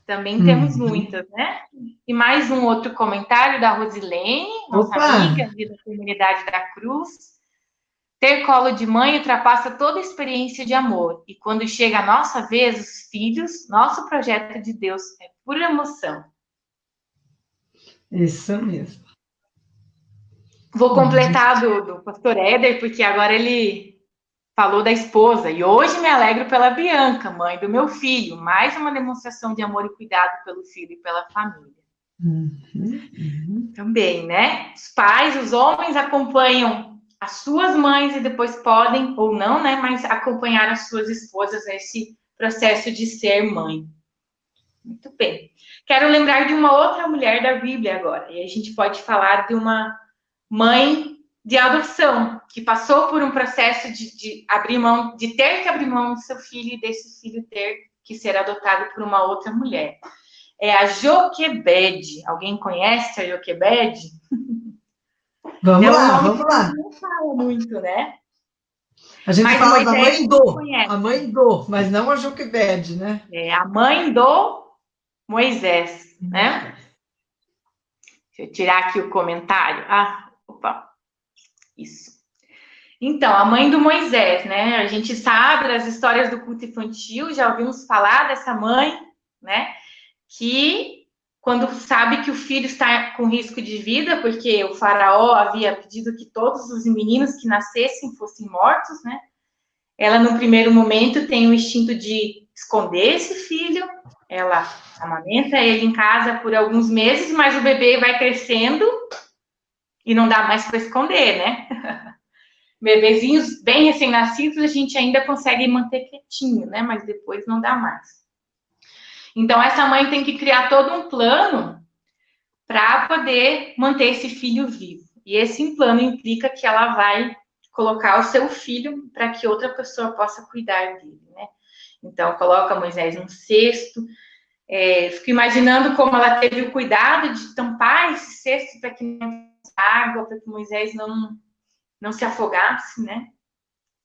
Também temos muitas, né? E mais um outro comentário da Rosilene, nossa amiga da Comunidade da Cruz. Ter colo de mãe ultrapassa toda a experiência de amor. E quando chega a nossa vez, os filhos, nosso projeto de Deus é pura emoção. Isso mesmo. Vou completar do pastor Éder, porque agora ele falou da esposa. E hoje me alegro pela Bianca, mãe do meu filho. Mais uma demonstração de amor e cuidado pelo filho e pela família. Também, né? Os pais, os homens acompanham as suas mães e depois podem, ou não, né? Mas acompanhar as suas esposas nesse processo de ser mãe. Muito bem. Quero lembrar de uma outra mulher da Bíblia agora. E a gente pode falar de uma mãe de adoção, que passou por um processo de abrir mão, de ter que abrir mão do seu filho e desse filho ter que ser adotado por uma outra mulher. É a Joquebede. Alguém conhece a Joquebede? Vamos lá. Não fala muito, né? A gente fala da mãe do, a mãe do, mas não a Joquebede, né? É a mãe do Moisés, né? Deixa eu tirar aqui o comentário. Opa. Isso. Então, a mãe do Moisés, né? A gente sabe das histórias do culto infantil, já ouvimos falar dessa mãe, né? Que quando sabe que o filho está com risco de vida, porque o faraó havia pedido que todos os meninos que nascessem fossem mortos, né? Ela, no primeiro momento, tem o instinto de esconder esse filho, ela amamenta ele em casa por alguns meses, mas o bebê vai crescendo e não dá mais para esconder, né? Bebezinhos bem recém-nascidos a gente ainda consegue manter quietinho, né? Mas depois não dá mais. Então, essa mãe tem que criar todo um plano para poder manter esse filho vivo. E esse plano implica que ela vai colocar o seu filho para que outra pessoa possa cuidar dele, né? Então, coloca Moisés num cesto. Fico imaginando como ela teve o cuidado de tampar esse cesto para que não tivesse água, para que Moisés não se afogasse, né?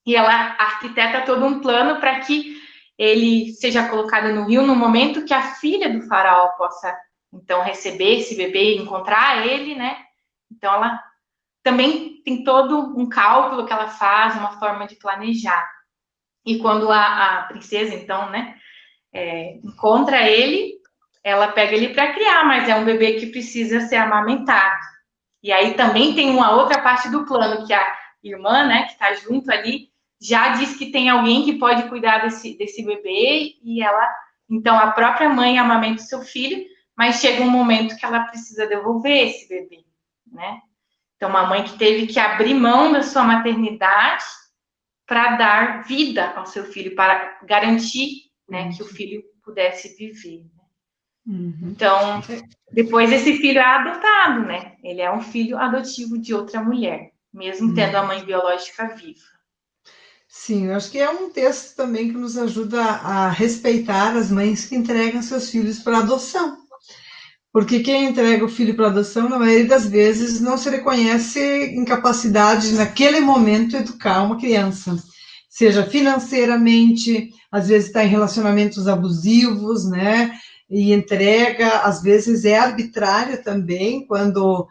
E ela arquiteta todo um plano para que ele seja colocado no rio no momento que a filha do faraó possa, então, receber esse bebê e encontrar ele, né? Então, ela também tem todo um cálculo que ela faz, uma forma de planejar. E quando a princesa, então, né, encontra ele, ela pega ele para criar, mas é um bebê que precisa ser amamentado. E aí também tem uma outra parte do plano, que a irmã, né, que está junto ali, já diz que tem alguém que pode cuidar desse bebê, e ela, então, a própria mãe amamenta o seu filho, mas chega um momento que ela precisa devolver esse bebê, né? Então, uma mãe que teve que abrir mão da sua maternidade para dar vida ao seu filho, para garantir, né, que o filho pudesse viver. Então, depois esse filho é adotado, né? Ele é um filho adotivo de outra mulher, mesmo tendo a mãe biológica viva. Sim, eu acho que é um texto também que nos ajuda a respeitar as mães que entregam seus filhos para adoção. Porque quem entrega o filho para adoção, na maioria das vezes, não se reconhece incapacidade, naquele momento, educar uma criança. seja financeiramente, às vezes está em relacionamentos abusivos, né? E entrega, às vezes é arbitrária também, quando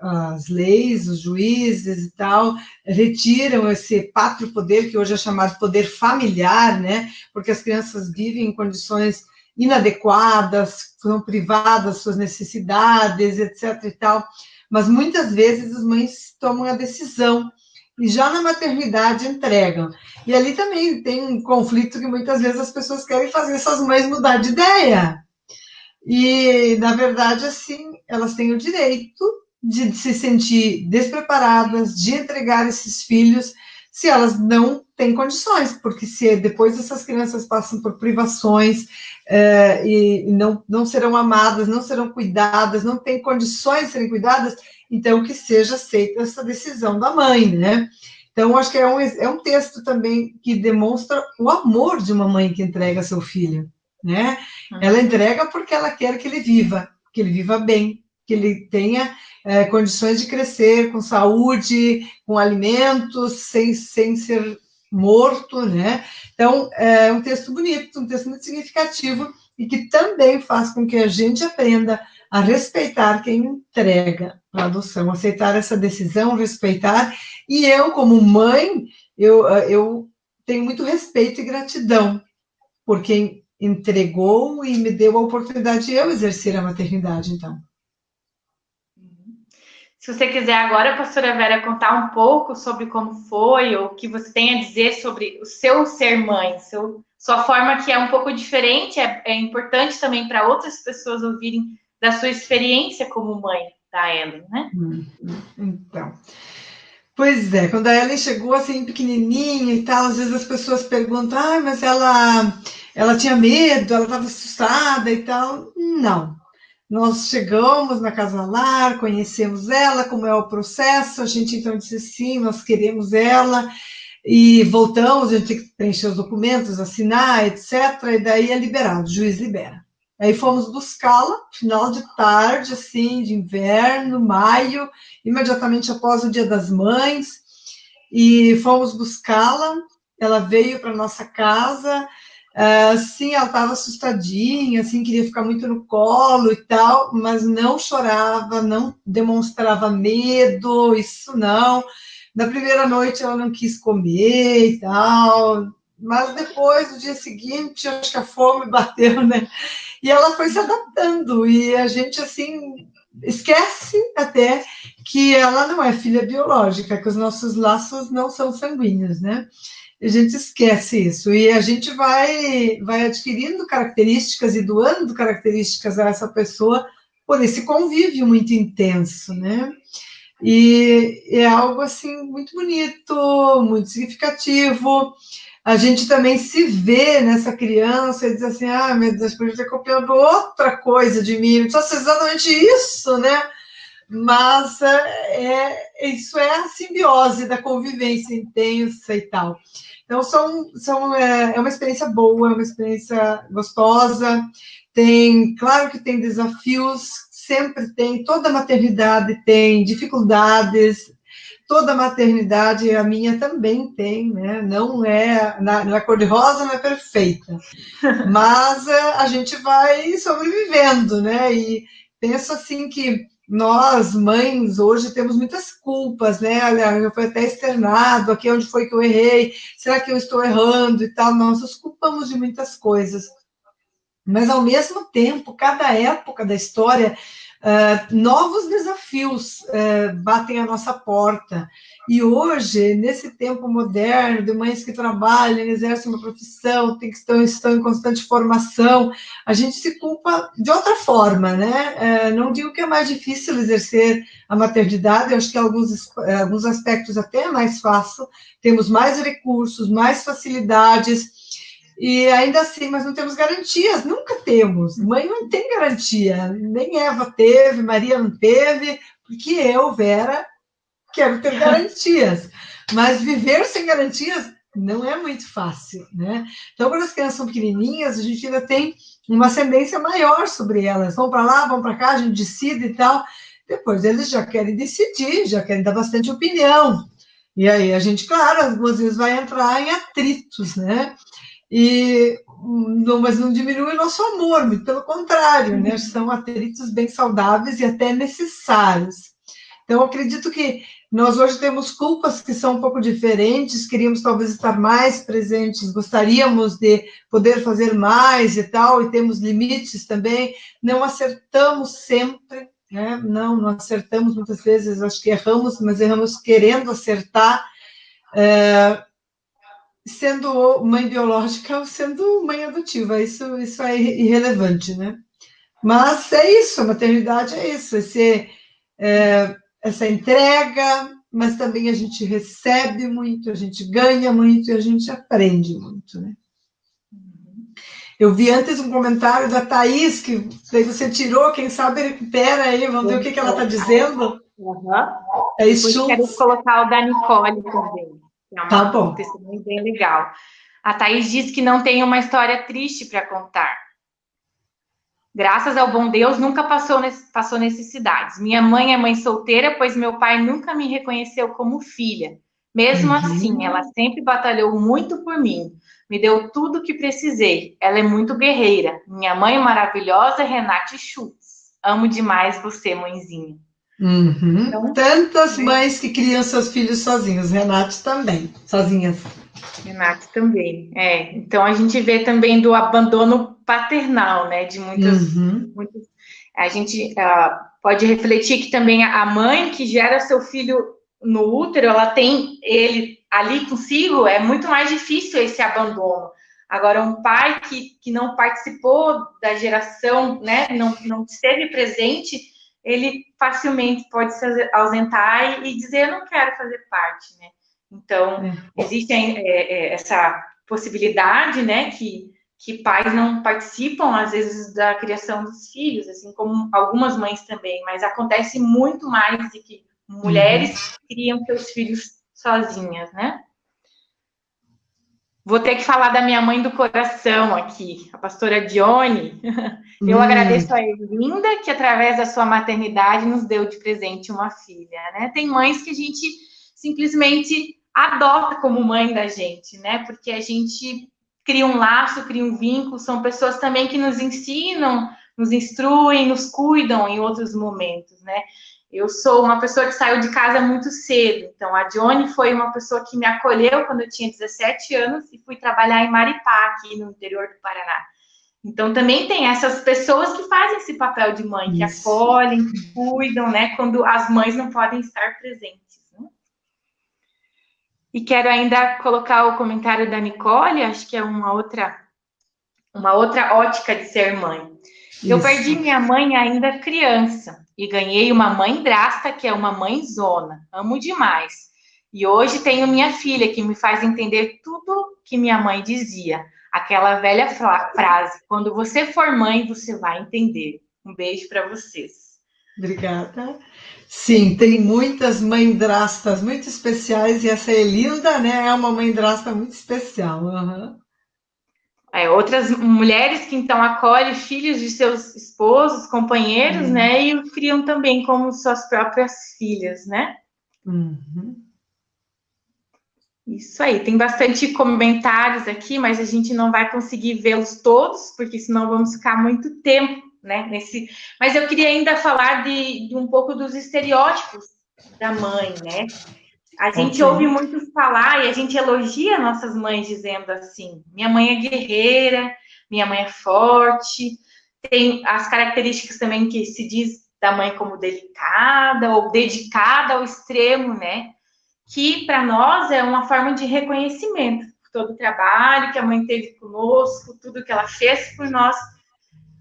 as leis, os juízes e tal, retiram esse pátrio poder, que hoje é chamado poder familiar, né? Porque as crianças vivem em condições inadequadas, são privadas das suas necessidades, etc. e tal. Mas muitas vezes as mães tomam a decisão e já na maternidade entregam. E ali também tem um conflito que muitas vezes as pessoas querem fazer essas mães mudar de ideia. E, na verdade, assim, elas têm o direito de se sentir despreparadas, de entregar esses filhos, se elas não têm condições, porque se depois essas crianças passam por privações e não serão amadas, não serão cuidadas, não têm condições de serem cuidadas, então que seja aceita essa decisão da mãe, né? Então, acho que é um texto também que demonstra o amor de uma mãe que entrega seu filho, né? Ela entrega porque ela quer que ele viva bem, que ele tenha condições de crescer com saúde, com alimentos, sem ser morto, né? Então, é um texto bonito, um texto muito significativo e que também faz com que a gente aprenda a respeitar quem entrega a adoção, aceitar essa decisão, respeitar. E eu, como mãe, eu tenho muito respeito e gratidão por quem entregou e me deu a oportunidade de eu exercer a maternidade, então. Se você quiser agora, pastora Vera, contar um pouco sobre como foi, ou o que você tem a dizer sobre o seu ser mãe, sua forma que é um pouco diferente, é importante também para outras pessoas ouvirem da sua experiência como mãe da Ellen, né? Então, pois é, quando a Ellen chegou assim pequenininha e tal, às vezes as pessoas perguntam, mas ela tinha medo, ela estava assustada e tal. Não. Nós chegamos na Casa Lar, conhecemos ela, como é o processo, a gente então disse sim, nós queremos ela, e voltamos, a gente tem que preencher os documentos, assinar, etc., e daí é liberado, o juiz libera. Aí fomos buscá-la, final de tarde, assim, de inverno, maio, imediatamente após o Dia das Mães, e fomos buscá-la, ela veio para nossa casa, sim, ela estava assustadinha, assim, queria ficar muito no colo e tal, mas não chorava, não demonstrava medo, isso não. Na primeira noite ela não quis comer e tal, mas depois, no dia seguinte, acho que a fome bateu, né? E ela foi se adaptando, e a gente, assim, esquece até que ela não é filha biológica, que os nossos laços não são sanguíneos, né? A gente esquece isso, e a gente vai adquirindo características e doando características a essa pessoa por esse convívio muito intenso, né? E é algo, assim, muito bonito, muito significativo. A gente também se vê nessa criança e diz assim, meu Deus, podia ter copiado outra coisa de mim, não precisa ser exatamente isso, né? Mas isso é a simbiose da convivência intensa e tal. Então, é uma experiência boa, é uma experiência gostosa. Claro que tem desafios, sempre tem, toda maternidade tem dificuldades, toda maternidade, a minha também tem, né? Não é, na cor-de-rosa não é perfeita, mas a gente vai sobrevivendo, né? E penso assim que nós, mães, hoje temos muitas culpas, né? Eu fui até externado, aqui onde foi que eu errei, será que eu estou errando e tal? Nós nos culpamos de muitas coisas. Mas, ao mesmo tempo, cada época da história, novos desafios batem à nossa porta. E hoje, nesse tempo moderno, de mães que trabalham, exercem uma profissão, estão em constante formação, a gente se culpa de outra forma, né? Não digo que é mais difícil exercer a maternidade, eu acho que alguns aspectos até é mais fácil, temos mais recursos, mais facilidades, e ainda assim, mas não temos garantias, nunca temos. Mãe não tem garantia, nem Eva teve, Maria não teve, porque eu, Vera, quero ter garantias. Mas viver sem garantias não é muito fácil, né? Então, quando as crianças são pequenininhas, a gente ainda tem uma ascendência maior sobre elas. Vão para lá, vão para cá, a gente decide e tal. Depois eles já querem decidir, já querem dar bastante opinião. E aí a gente, claro, às vezes vai entrar em atritos, né? E não, mas não diminui o nosso amor, muito pelo contrário, né? São atritos bem saudáveis e até necessários. Então, eu acredito que nós hoje temos culpas que são um pouco diferentes, queríamos talvez estar mais presentes, gostaríamos de poder fazer mais e tal, e temos limites também, não acertamos sempre, né? Não acertamos muitas vezes, acho que erramos, mas erramos querendo acertar, sendo mãe biológica ou sendo mãe adotiva, isso é irrelevante, né? Mas é isso, a maternidade é isso, essa entrega, mas também a gente recebe muito, a gente ganha muito e a gente aprende muito, né? Eu vi antes um comentário da Thaís, que daí você tirou, quem sabe recupera aí, vamos ver o que ela está dizendo. Uhum. Thaís Depois Schultz. quero colocar o da Nicole também, que é Tá bom. um testemunho bem legal. A Thaís diz que não tem uma história triste para contar. Graças ao bom Deus, nunca passou necessidades. Minha mãe é mãe solteira, pois meu pai nunca me reconheceu como filha. Mesmo assim, ela sempre batalhou muito por mim. Me deu tudo o que precisei. Ela é muito guerreira. Minha mãe maravilhosa, Renate Schultz. Amo demais você, mãezinha. Uhum. Então, tantas mães que criam seus filhos sozinhos, Renate também, sozinhas. Renate também. Então a gente vê também do abandono paternal, né? De muitas. A gente pode refletir que também a mãe que gera seu filho no útero, ela tem ele ali consigo, é muito mais difícil esse abandono. Agora, um pai que não participou da geração, né? Não esteve presente, ele facilmente pode se ausentar e dizer: eu não quero fazer parte, né? Então, existe essa possibilidade, né, que pais não participam, às vezes, da criação dos filhos, assim como algumas mães também, mas acontece muito mais de que mulheres criam seus filhos sozinhas, né? Vou ter que falar da minha mãe do coração aqui, a pastora Dione. Eu agradeço a Erlinda, que através da sua maternidade nos deu de presente uma filha, né? Tem mães que a gente simplesmente adota como mãe da gente, né? Porque a gente cria um laço, cria um vínculo, são pessoas também que nos ensinam, nos instruem, nos cuidam em outros momentos, né? Eu sou uma pessoa que saiu de casa muito cedo, então a Dione foi uma pessoa que me acolheu quando eu tinha 17 anos e fui trabalhar em Maripá, aqui no interior do Paraná. Então também tem essas pessoas que fazem esse papel de mãe, que acolhem, que cuidam, né, quando as mães não podem estar presentes. Né? E quero ainda colocar o comentário da Nicole, acho que é uma outra ótica de ser mãe. Eu perdi minha mãe ainda criança e ganhei uma mãe drasta, que é uma mãezona. Amo demais. E hoje tenho minha filha, que me faz entender tudo que minha mãe dizia. Aquela velha frase: quando você for mãe, você vai entender. Um beijo para vocês. Obrigada. Sim, tem muitas mãedrastas muito especiais e essa Elinda, né, é uma mãedrasta muito especial. Outras mulheres que então acolhem filhos de seus esposos, companheiros, né, e o criam também como suas próprias filhas, né? Isso aí, tem bastante comentários aqui, mas a gente não vai conseguir vê-los todos, porque senão vamos ficar muito tempo, né? Mas eu queria ainda falar de um pouco dos estereótipos da mãe, né? A gente ouve muito falar e a gente elogia nossas mães dizendo assim: minha mãe é guerreira, minha mãe é forte. Tem as características também que se diz da mãe como delicada ou dedicada ao extremo, né? Que para nós é uma forma de reconhecimento por todo o trabalho que a mãe teve conosco, tudo que ela fez por nós,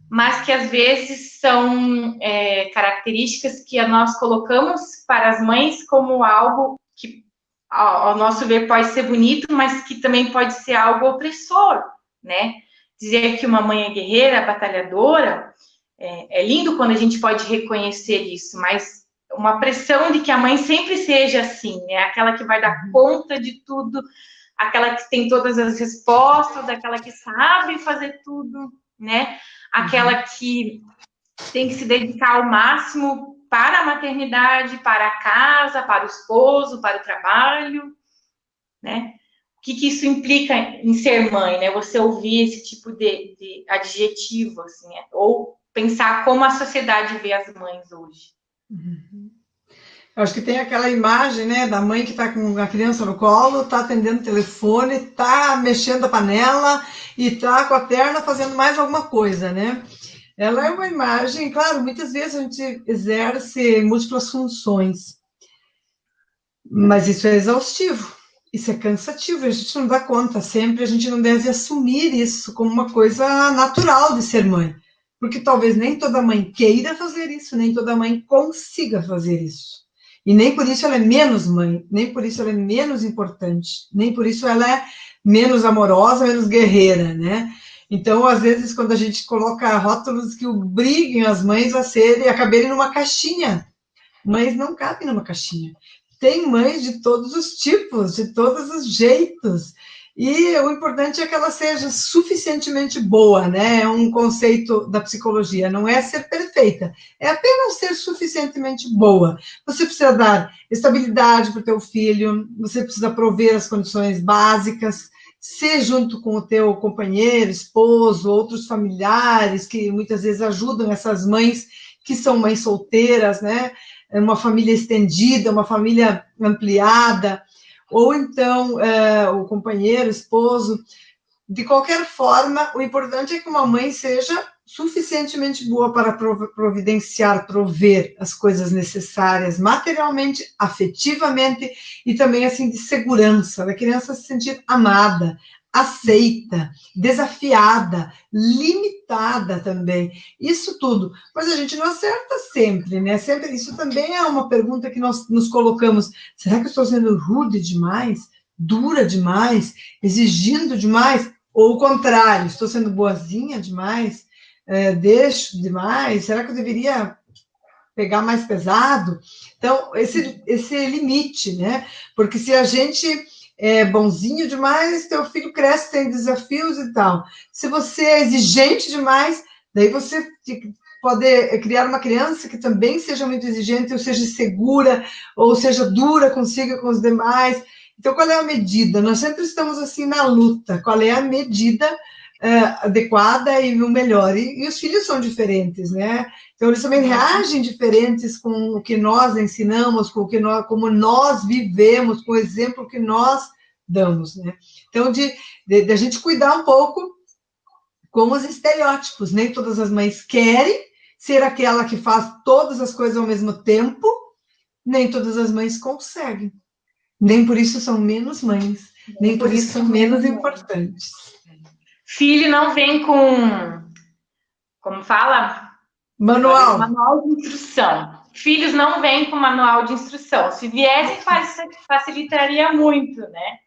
mas que às vezes são características que nós colocamos para as mães como algo que, ao nosso ver, pode ser bonito, mas que também pode ser algo opressor, né? Dizer que uma mãe é guerreira, batalhadora, é lindo quando a gente pode reconhecer isso, mas uma pressão de que a mãe sempre seja assim, né? Aquela que vai dar conta de tudo, aquela que tem todas as respostas, aquela que sabe fazer tudo, né? Aquela que tem que se dedicar ao máximo para a maternidade, para a casa, para o esposo, para o trabalho, né? O que isso implica em ser mãe, né? Você ouvir esse tipo de adjetivo, assim, né? Ou pensar como a sociedade vê as mães hoje. Eu acho que tem aquela imagem, né, da mãe que está com a criança no colo, está atendendo o telefone, está mexendo a panela e está com a perna fazendo mais alguma coisa, né? Ela é uma imagem, claro, muitas vezes a gente exerce múltiplas funções, mas isso é exaustivo, isso é cansativo, a gente não dá conta sempre, a gente não deve assumir isso como uma coisa natural de ser mãe, porque talvez nem toda mãe queira fazer isso, nem toda mãe consiga fazer isso. E nem por isso ela é menos mãe, nem por isso ela é menos importante, nem por isso ela é menos amorosa, menos guerreira, né? Então, às vezes, quando a gente coloca rótulos que obriguem as mães a caberem numa caixinha, mães não cabem numa caixinha. Tem mães de todos os tipos, de todos os jeitos. E o importante é que ela seja suficientemente boa, né? É um conceito da psicologia, não é ser perfeita, é apenas ser suficientemente boa. Você precisa dar estabilidade para o teu filho, você precisa prover as condições básicas, ser junto com o teu companheiro, esposo, outros familiares que muitas vezes ajudam essas mães que são mães solteiras, né? Uma família estendida, uma família ampliada, ou então o companheiro, esposo. De qualquer forma, o importante é que uma mãe seja suficientemente boa para providenciar, prover as coisas necessárias materialmente, afetivamente e também assim de segurança, da criança se sentir amada, aceita, desafiada, limitada também, isso tudo. Mas a gente não acerta sempre, né? Sempre, isso também é uma pergunta que nós nos colocamos. Será que eu estou sendo rude demais? Dura demais? Exigindo demais? Ou o contrário, estou sendo boazinha demais? Deixo demais? Será que eu deveria pegar mais pesado? Então, esse limite, né? Porque se a gente é bonzinho demais, teu filho cresce, tem desafios e tal. Se você é exigente demais, daí você pode criar uma criança que também seja muito exigente, ou seja segura, ou seja dura consigo e com os demais. Então, qual é a medida? Nós sempre estamos assim na luta. Qual é a medida adequada e o melhor? E os filhos são diferentes, né? Então, eles também reagem diferentes com o que nós ensinamos, com o que como nós vivemos, com o exemplo que nós damos, né? Então, de a gente cuidar um pouco com os estereótipos. Nem todas as mães querem ser aquela que faz todas as coisas ao mesmo tempo, nem todas as mães conseguem. Nem por isso são menos mães, nem por isso são menos importantes. Filho não vem com, como fala? Manual de instrução. Filhos não vêm com manual de instrução. Se viessem, facilitaria muito, né?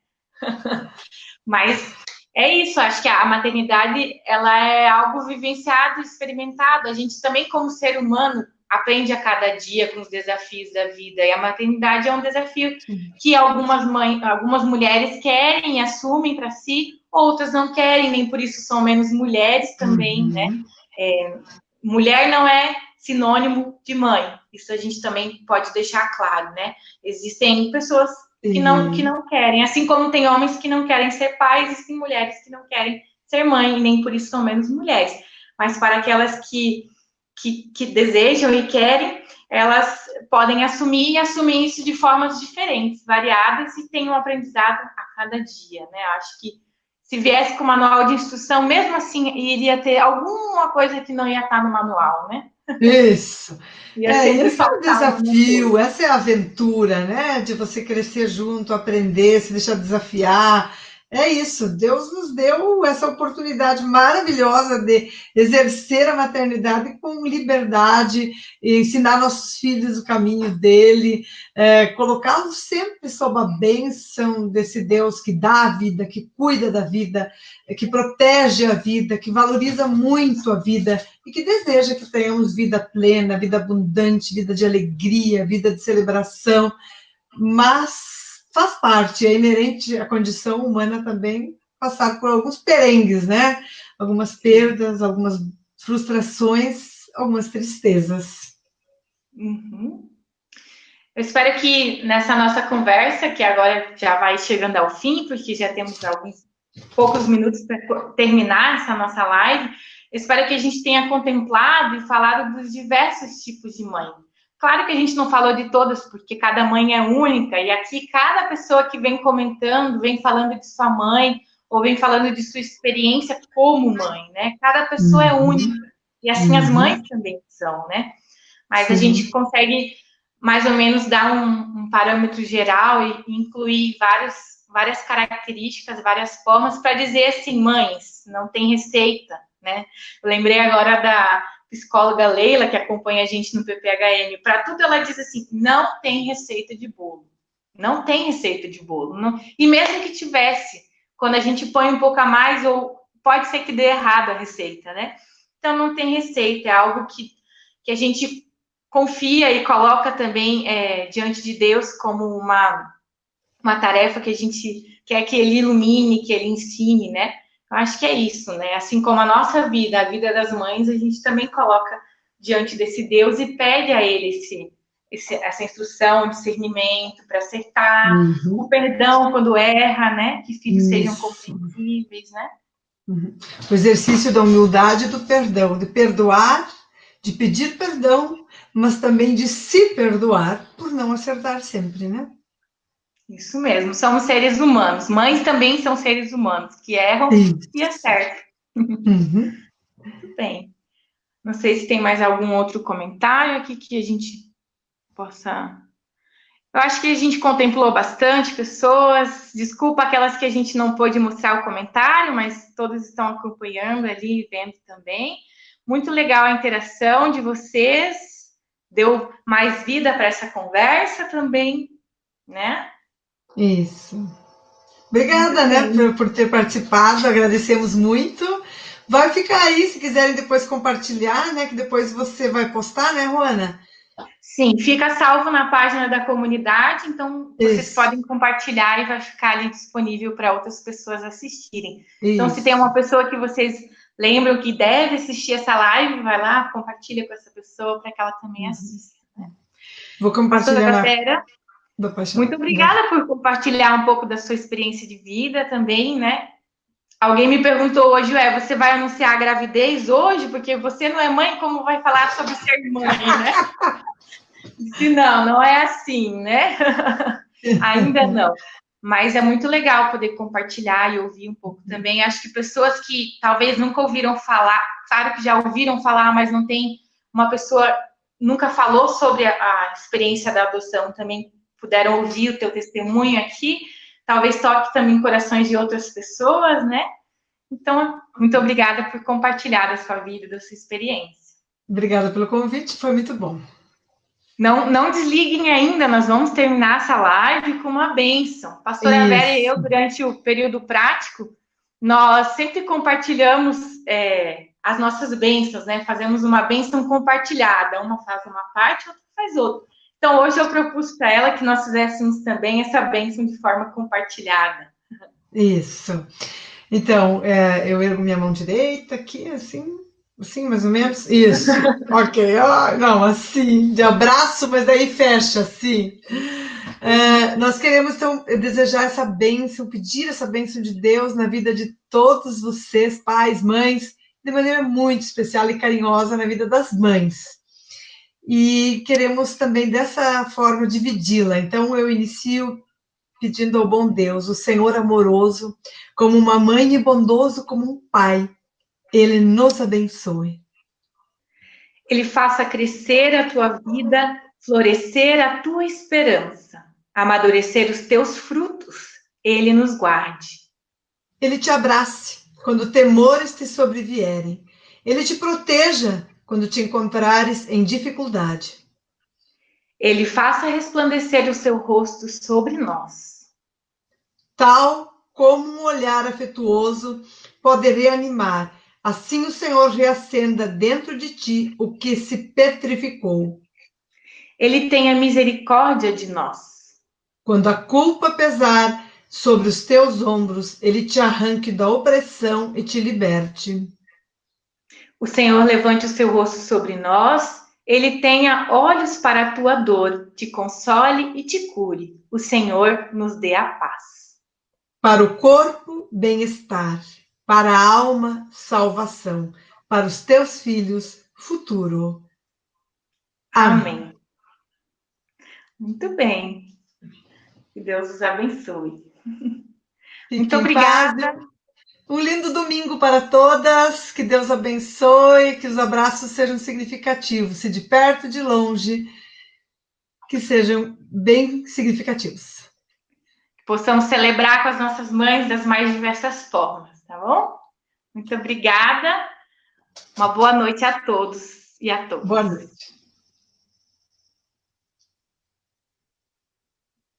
Mas é isso, acho que a maternidade, ela é algo vivenciado, experimentado. A gente também, como ser humano, aprende a cada dia com os desafios da vida. E a maternidade é um desafio que algumas mulheres querem e assumem para si, outras não querem, nem por isso são menos mulheres também, né? Mulher não é sinônimo de mãe. Isso a gente também pode deixar claro, né? Existem pessoas que não querem, assim como tem homens que não querem ser pais, existem mulheres que não querem ser mãe, e nem por isso são menos mulheres. Mas para aquelas que desejam e querem, elas podem assumir e assumir isso de formas diferentes, variadas, e têm um aprendizado a cada dia, né? Eu acho que se viesse com manual de instrução, mesmo assim, iria ter alguma coisa que não ia estar no manual, né? Isso. Esse é o desafio, essa é a aventura, né? De você crescer junto, aprender, se deixar desafiar. É isso, Deus nos deu essa oportunidade maravilhosa de exercer a maternidade com liberdade, ensinar nossos filhos o caminho dele, colocá-los sempre sob a bênção desse Deus que dá a vida, que cuida da vida, que protege a vida, que valoriza muito a vida e que deseja que tenhamos vida plena, vida abundante, vida de alegria, vida de celebração, mas faz parte, é inerente à condição humana também passar por alguns perengues, né? Algumas perdas, algumas frustrações, algumas tristezas. Uhum. Eu espero que nessa nossa conversa, que agora já vai chegando ao fim, porque já temos alguns poucos minutos para terminar essa nossa live, eu espero que a gente tenha contemplado e falado dos diversos tipos de mãe. Claro que a gente não falou de todas, porque cada mãe é única, e aqui cada pessoa que vem comentando, vem falando de sua mãe, ou vem falando de sua experiência como mãe, né? Cada pessoa é única, e assim as mães também são, né? Mas a gente consegue mais ou menos dar um parâmetro geral e incluir várias características, várias formas para dizer assim, mães, não tem receita, né? Eu lembrei agora da psicóloga Leila, que acompanha a gente no PPHM, para tudo ela diz assim, não tem receita de bolo. Não tem receita de bolo. Não... E mesmo que tivesse, quando a gente põe um pouco a mais, ou pode ser que dê errado a receita, né? Então não tem receita, é algo que a gente confia e coloca também diante de Deus como uma tarefa que a gente quer que Ele ilumine, que Ele ensine, né? Eu acho que é isso, né? Assim como a nossa vida, a vida das mães, a gente também coloca diante desse Deus e pede a Ele essa instrução, discernimento para acertar, o perdão quando erra, né? Que filhos sejam compreensíveis, né? O exercício da humildade e do perdão, de perdoar, de pedir perdão, mas também de se perdoar por não acertar sempre, né? Isso mesmo, somos seres humanos. Mães também são seres humanos, que erram e acertam. Muito bem. Não sei se tem mais algum outro comentário aqui que a gente possa... Eu acho que a gente contemplou bastante pessoas. Desculpa aquelas que a gente não pôde mostrar o comentário, mas todos estão acompanhando ali, vendo também. Muito legal a interação de vocês. Deu mais vida para essa conversa também, né? Isso. Obrigada, né, por ter participado, agradecemos muito. Vai ficar aí, se quiserem depois compartilhar, né, que depois você vai postar, né, Juana? Sim, fica salvo na página da comunidade, então vocês podem compartilhar e vai ficar ali disponível para outras pessoas assistirem. Então, se tem uma pessoa que vocês lembram que deve assistir essa live, vai lá, compartilha com essa pessoa para que ela também assista. Né? Vou compartilhar. Vera, muito obrigada por compartilhar um pouco da sua experiência de vida também, né? Alguém me perguntou hoje, você vai anunciar a gravidez hoje? Porque você não é mãe, como vai falar sobre ser mãe, né? Disse, não é assim, né? Ainda não. Mas é muito legal poder compartilhar e ouvir um pouco também. Acho que pessoas que talvez nunca ouviram falar, claro que já ouviram falar, mas não tem uma pessoa nunca falou sobre a experiência da adoção, também puderam ouvir o teu testemunho aqui. Talvez toque também corações de outras pessoas, né? Então, muito obrigada por compartilhar da sua vida, da sua experiência. Obrigada pelo convite, foi muito bom. Não desliguem ainda, nós vamos terminar essa live com uma bênção. Pastora Vera e eu, durante o período prático, nós sempre compartilhamos as nossas bênçãos, né? Fazemos uma bênção compartilhada. Uma faz uma parte, outra faz outra. Então, hoje eu propus para ela que nós fizéssemos também essa bênção de forma compartilhada. Isso. Então, eu ergo minha mão direita aqui, assim, mais ou menos. Isso. Ok. Não, assim, de abraço, mas daí fecha, assim. Nós queremos, então, desejar essa bênção, pedir essa bênção de Deus na vida de todos vocês, pais, mães, de maneira muito especial e carinhosa na vida das mães. E queremos também, dessa forma, dividi-la. Então, eu inicio pedindo ao bom Deus, o Senhor amoroso, como uma mãe e bondoso como um pai, Ele nos abençoe. Ele faça crescer a tua vida, florescer a tua esperança, amadurecer os teus frutos, Ele nos guarde. Ele te abrace quando temores te sobrevierem. Ele te proteja quando te encontrares em dificuldade. Ele faça resplandecer o seu rosto sobre nós. Tal como um olhar afetuoso pode reanimar, assim o Senhor reacenda dentro de ti o que se petrificou. Ele tenha misericórdia de nós. Quando a culpa pesar sobre os teus ombros, Ele te arranque da opressão e te liberte. O Senhor levante o seu rosto sobre nós Ele tenha olhos para a tua dor, te console e te cure. O Senhor nos dê a paz. Para o corpo, bem-estar. Para a alma, salvação. Para os teus filhos, futuro. Amém. Amém. Muito bem. Que Deus os abençoe. Muito obrigada. Um lindo domingo para todas. Que Deus abençoe. Que os abraços sejam significativos, se de perto, de longe, que sejam bem significativos. Possamos celebrar com as nossas mães das mais diversas formas, tá bom? Muito obrigada. Uma boa noite a todos e a todas. Boa noite.